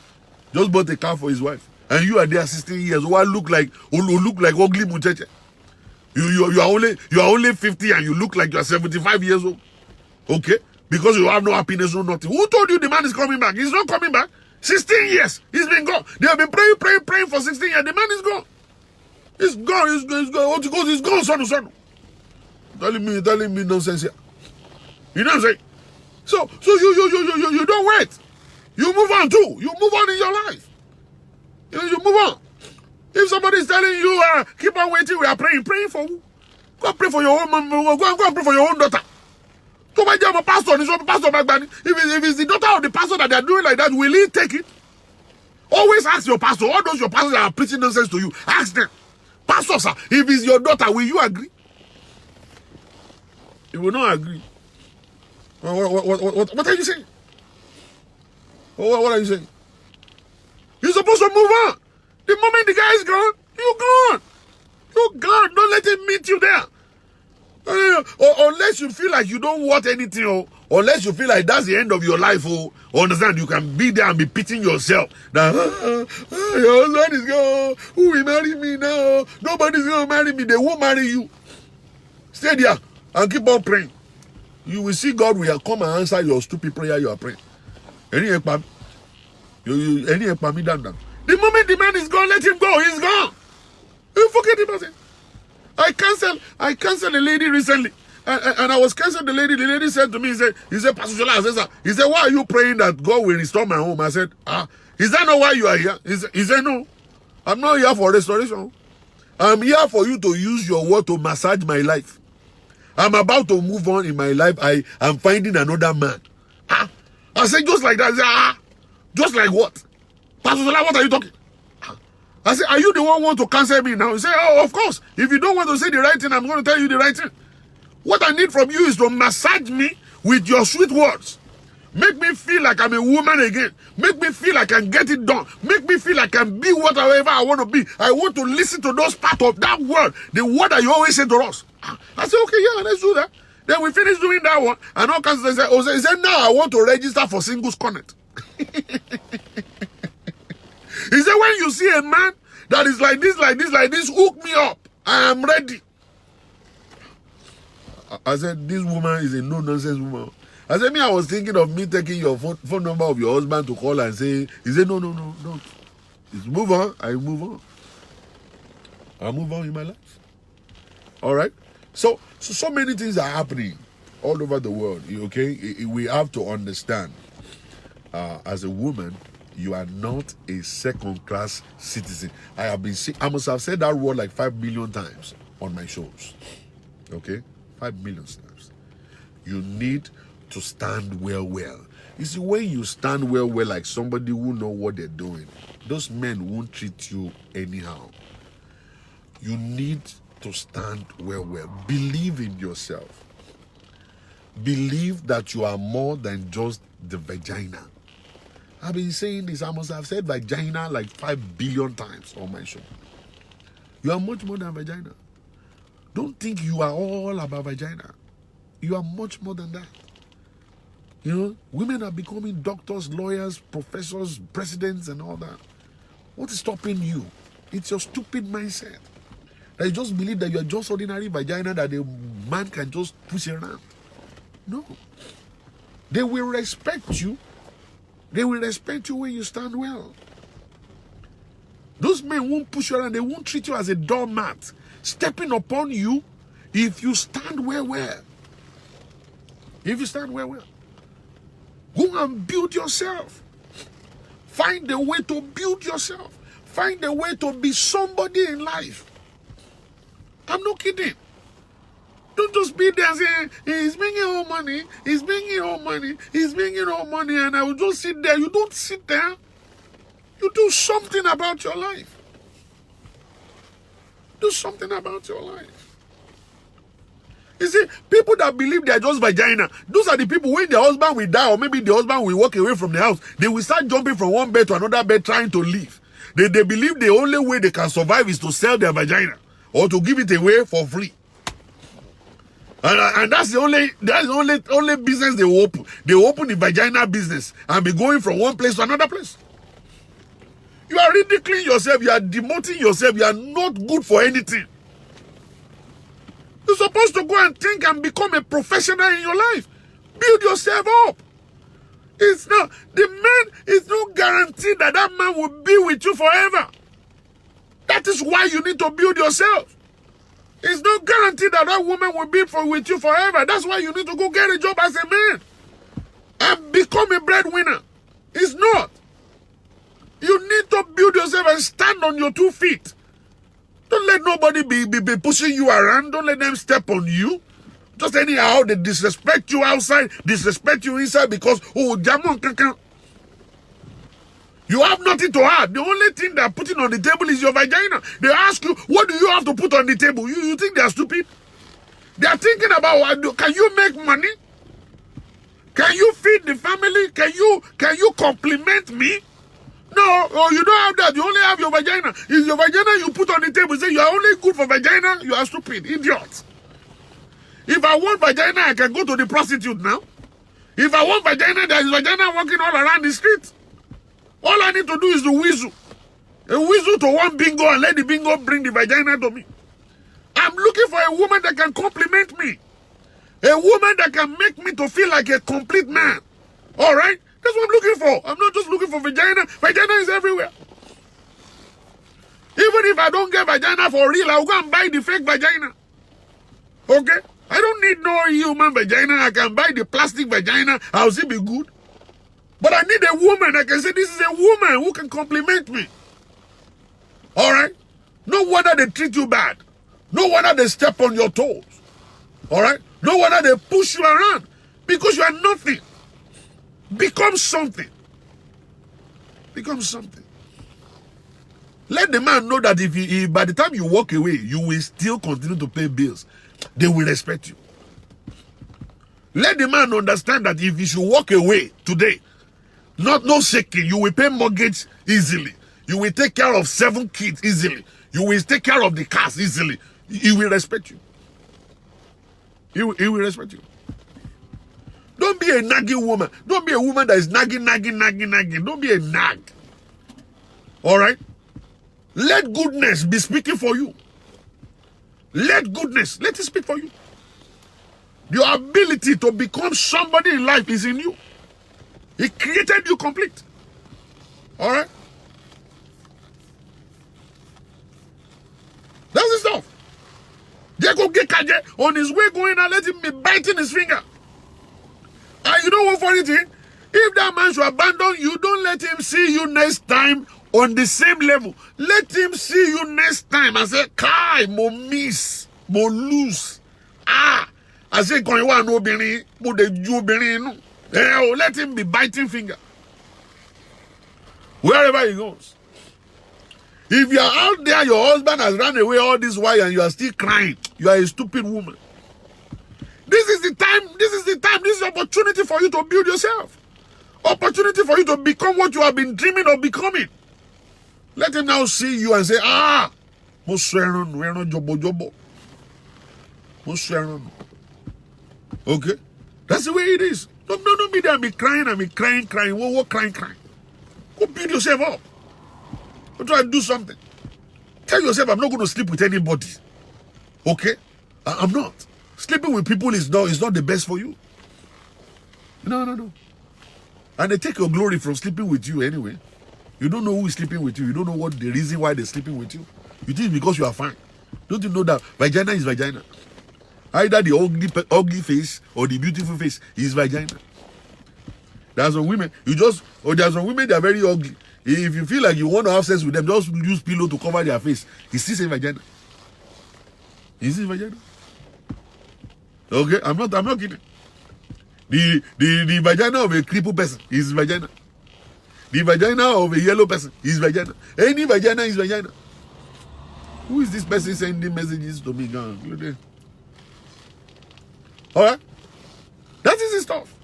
Just bought a car for his wife. And you are there 16 years. Who look like ugly muchacha. You are only 50 and you look like you are 75 years old. Okay? Because you have no happiness, no nothing. Who told you the man is coming back? He's not coming back. 16 years. He's been gone. They have been praying for 16 years. The man is gone. He's gone. He's gone, son. Telling me nonsense here. You know what I'm saying? So you don't wait. You move on too. You move on in your life. You move on. If somebody is telling you, keep on waiting, we are praying for who? Go and pray for your own mom. Go and pray for your own daughter. If it's the daughter of the pastor that they are doing like that, will he take it? Always ask your pastor. All those your pastors that are preaching nonsense to you, ask them. Pastor, sir, if it's your daughter, will you agree? You will not agree. What are you saying? What are you saying? You're supposed to move on. The moment the guy is gone, you're gone. You're gone. Don't let him meet you there. Or unless you feel like you don't want anything, or Unless you feel like that's the end of your life, understand, you can be there and be pitying yourself. That, your husband is gone. Who will marry me now? Nobody's going to marry me. They won't marry you. Stay there and keep on praying. You will see God will come and answer your stupid prayer you are praying. The moment the man is gone, let him go. He's gone. You forget about it. I canceled a lady recently. And I was canceled the lady. The lady said to me, he said, Pastor Shola, he said, why are you praying that God will restore my home? I said, is that not why you are here? He said, no. I'm not here for restoration. I'm here for you to use your word to massage my life. I'm about to move on in my life. I am finding another man. I said, just like that. He said, just like what? Pastor Shola, what are you talking? I said, are you the one who want to cancel me now? He said, oh, of course. If you don't want to say the right thing, I'm going to tell you the right thing. What I need from you is to massage me with your sweet words. Make me feel like I'm a woman again. Make me feel like I can get it done. Make me feel like I can be whatever I want to be. I want to listen to those parts of that word. The word that you always say to us. I said, okay, yeah, let's do that. Then we finished doing that one. And all kinds of things. He said, now I want to register for Singles Konnect. He said, when you see a man that is like this, hook me up. I am ready. I said, this woman is a no-nonsense woman. I said, I was thinking of me taking your phone number of your husband to call and say, he said, no, don't. Just move on. I move on. I move on in my life. All right? So many things are happening all over the world, okay? We have to understand, as a woman, you are not a second-class citizen. I must have said that word like 5 million times on my shows, okay? 5 million times. You need to stand well. You see, when you stand well like somebody who know what they're doing, those men won't treat you anyhow. You need to stand well. Believe in yourself. Believe that you are more than just the vagina. I've been saying this. I must have said vagina like 5 billion times on my show. You are much more than vagina. Don't think you are all about vagina. You are much more than that. You know, women are becoming doctors, lawyers, professors, presidents, and all that. What is stopping you? It's your stupid mindset. That you just believe that you are just ordinary vagina that a man can just push around. No. They will respect you. They will respect you when you stand well. Those men won't push you around. They won't treat you as a doormat, stepping upon you if you stand well. If you stand well. Go and build yourself. Find a way to build yourself. Find a way to be somebody in life. I'm not kidding. Don't just be there saying, he's making all money, he's making all money, he's making all money, and I will just sit there. You don't sit there. You do something about your life. Do something about your life. You see, people that believe they are just vagina, those are the people when their husband will die or maybe the husband will walk away from the house, they will start jumping from one bed to another bed trying to leave. They believe the only way they can survive is to sell their vagina or to give it away for free. And that's the only business they open. They open the vagina business and be going from one place to another place. You are ridiculing yourself. You are demoting yourself. You are not good for anything. You're supposed to go and think and become a professional in your life. Build yourself up. It's not guaranteed that man will be with you forever. That is why you need to build yourself. It's not guaranteed that woman will be with you forever. That's why you need to go get a job as a man and become a breadwinner. It's not. You need to build yourself and stand on your 2 feet. Don't let nobody be pushing you around. Don't let them step on you. Just anyhow, they disrespect you outside, disrespect you inside because, jamon kankan. You have nothing to add. The only thing they're putting on the table is your vagina. They ask you, what do you have to put on the table? You think they're stupid? They're thinking about, can you make money? Can you feed the family? Can you compliment me? No, you don't have that. You only have your vagina. Is your vagina you put on the table. Say you are only good for vagina. You are stupid, idiot. If I want vagina, I can go to the prostitute now. If I want vagina, there is vagina walking all around the street. All I need to do is to whistle. A whistle to one bingo and let the bingo bring the vagina to me. I'm looking for a woman that can compliment me. A woman that can make me to feel like a complete man. All right? That's what I'm looking for. I'm not just looking for vagina. Vagina is everywhere. Even if I don't get vagina for real, I'll go and buy the fake vagina. Okay? I don't need no human vagina. I can buy the plastic vagina. I'll still be good. But I need a woman. I can say this is a woman who can compliment me. All right? No wonder they treat you bad. No wonder they step on your toes. All right? No wonder they push you around. Because you are nothing. Become something. Become something. Let the man know that if by the time you walk away, you will still continue to pay bills. They will respect you. Let the man understand that if you should walk away today, no shaking, you will pay mortgage easily. You will take care of 7 kids easily. You will take care of the cars easily. He will respect you. He will respect you. Don't be a nagging woman. Don't be a woman that is nagging. Don't be a nag. All right? Let goodness be speaking for you. Let goodness, let it speak for you. Your ability to become somebody in life is in you. He created you complete. All right? That's the stuff. Jacob Gekaje on his way going and let him be biting his finger. And you know what funny thing? If that man should abandon you, don't let him see you next time on the same level. Let him see you next time and say, Kai, mo miss, mo lose. I say, no bini, let him be biting finger. Wherever he goes. If you are out there, your husband has run away all this while and you are still crying, you are a stupid woman. This is the time, this is the opportunity for you to build yourself. Opportunity for you to become what you have been dreaming of becoming. Let him now see you and say, okay? That's the way it is. Don't be there and be crying. What crying? Go build yourself up. Go try and do something. Tell yourself, I'm not going to sleep with anybody. Okay? I'm not. Sleeping with people is not the best for you. No. And they take your glory from sleeping with you anyway. You don't know who is sleeping with you. You don't know what the reason why they're sleeping with you. You think it's because you are fine. Don't you know that vagina is vagina? Either the ugly face or the beautiful face is vagina. There's some women, there's some women that are very ugly. If you feel like you want to have sex with them, just use pillow to cover their face. It's still a vagina. Is it vagina? Okay, I'm not kidding. The vagina of a crippled person is vagina. The vagina of a yellow person is vagina. Any vagina is vagina. Who is this person sending messages to me now? Alright? That is the stuff.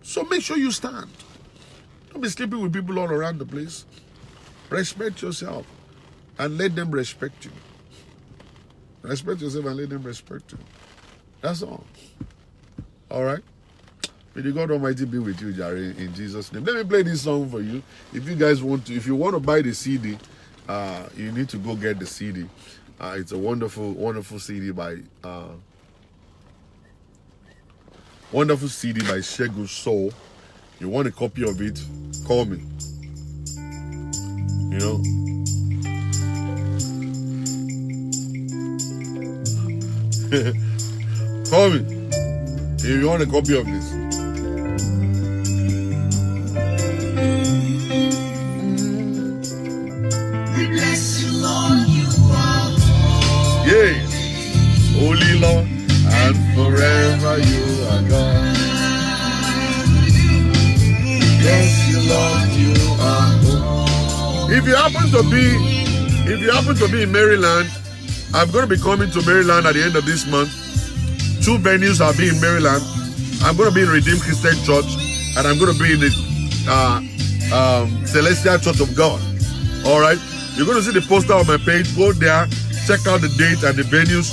So make sure you stand. Don't be sleeping with people all around the place. Respect yourself and let them respect you. Respect yourself and let them respect you. That's all. Alright? May the God Almighty be with you, Jare, in Jesus' name. Let me play this song for you. If you guys want to, if you want to buy the CD, you need to go get the CD. It's a wonderful, wonderful CD by Singles Soul. You want a copy of it? Call me. You know. Call me if you want a copy of this. We bless you, Lord, you are holy. Yeah, holy Lord, and forever you are God. Bless you, Lord, you are holy. If you happen to be in Maryland, I'm going to be coming to Maryland at the end of this month. 2 venues I'll be in Maryland. I'm going to be in Redeemed Christian Church, and I'm going to be in the Celestial Church of God. All right? You're going to see the poster on my page. Go there, check out the date and the venues.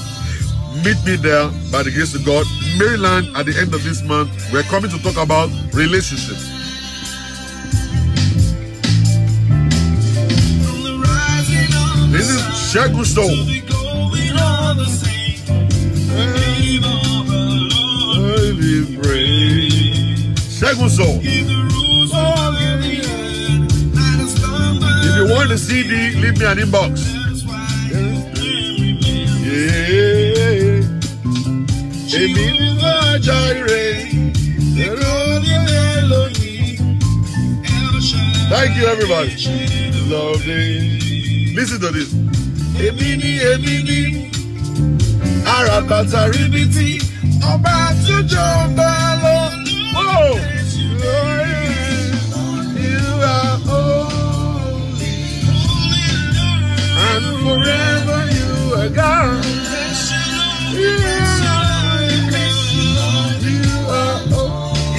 Meet me there by the grace of God. Maryland at the end of this month. We're coming to talk about relationships. This is Shola Soul. Shola Soul. If you want the CD, leave me an inbox. Thank you, everybody. Lovely. Listen to this. Arabata ribiti. Oba tujobalo. Oh! You are holy. And forever you are God. You are holy.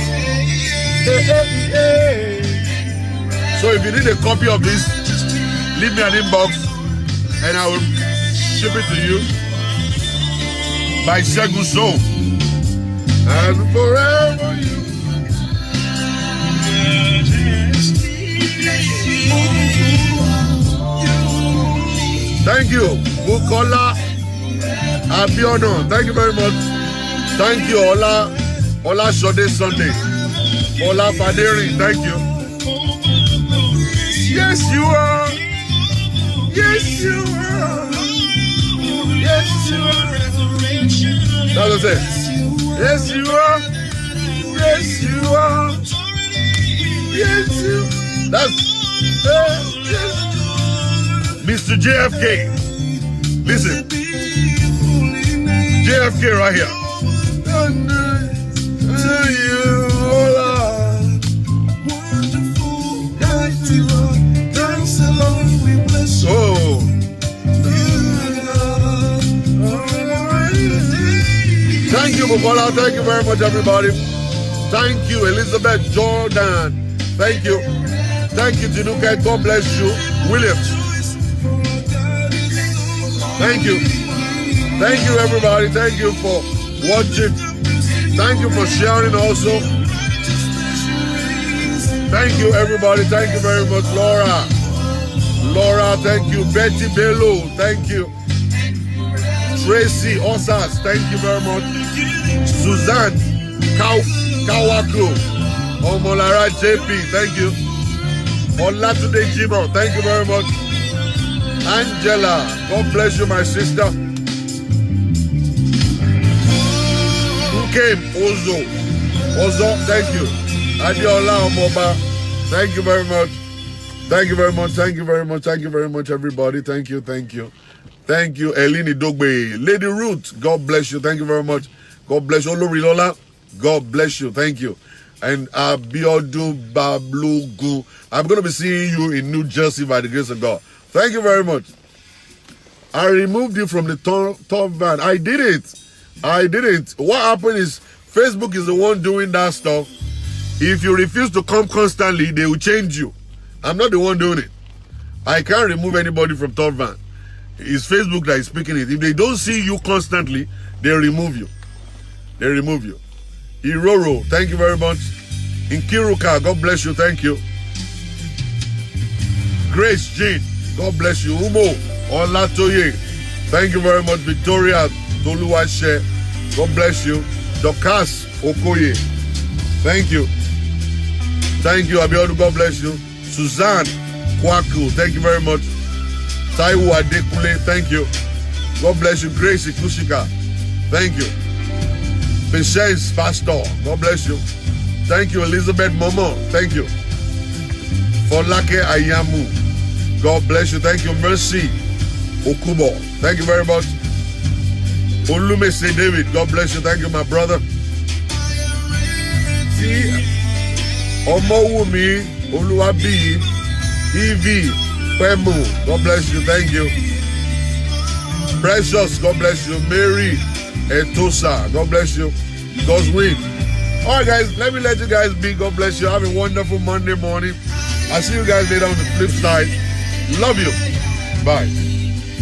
So if you need a copy of this, leave me an inbox and I will ship it to you by Shola Soul. And forever you. Thank you, Bukola Abiono. Thank you very much. Thank you, Ola Shode Sunday. Ola Paderi, thank you. Yes, you are. Yes, you are. Yes, you are. That's what I say. Yes, you are. Yes, you are. Yes, you. That's yes. Mr. JFK. Listen. JFK right here. Oh. Thank you, Bukola. Thank you very much, everybody. Thank you, Elizabeth Jordan. Thank you. Thank you, Tinuka. God bless you. Williams. Thank you. Thank you, everybody. Thank you for watching. Thank you for sharing also. Thank you, everybody. Thank you very much, Laura. Laura, thank you. Betty Bello, thank you. Tracy Osas, thank you very much. Suzanne Kawaku. Omolara JP, thank you. Olatude Jimo, thank you very much. Angela, God bless you, my sister. Who came? Ozo, thank you. Adiola Omoba, thank you very much. Thank you very much. Thank you very much. Thank you very much, everybody. Thank you. Thank you. Thank you, Elini Dogbe. Lady Ruth, God bless you. Thank you very much. God bless you. Olorilola, God bless you. Thank you. And Abiodu Bablugu. I'm going to be seeing you in New Jersey by the grace of God. Thank you very much. I removed you from the top van. I did it. What happened is Facebook is the one doing that stuff. If you refuse to come constantly, they will change you. I'm not the one doing it. I can't remove anybody from top van. It's Facebook that is speaking it. If they don't see you constantly, they remove you. Iroro, thank you very much. Inkiruka, God bless you. Thank you. Grace Jean, God bless you. Umo Olatoye, thank you very much. Victoria Toluwashe, God bless you. Dokas Okoye, thank you. Thank you, Abiodu, God bless you. Suzanne Kwaku, thank you very much. Taiwo Adekule, thank you. God bless you. Grace Ikushika, thank you. Patience Pastor, God bless you. Thank you, Elizabeth Momo, thank you. Folake Ayamu, God bless you. Thank you, Mercy Okubo, thank you very much. Olumese David, God bless you. Thank you, my brother. Omowumi Oluwabi EV Pemu, God bless you. Thank you. Precious, God bless you. Mary Etosa, God bless you. God's win. All right, guys, let me let you guys be. God bless you. Have a wonderful Monday morning. I'll see you guys later on the flip side. Love you. Bye.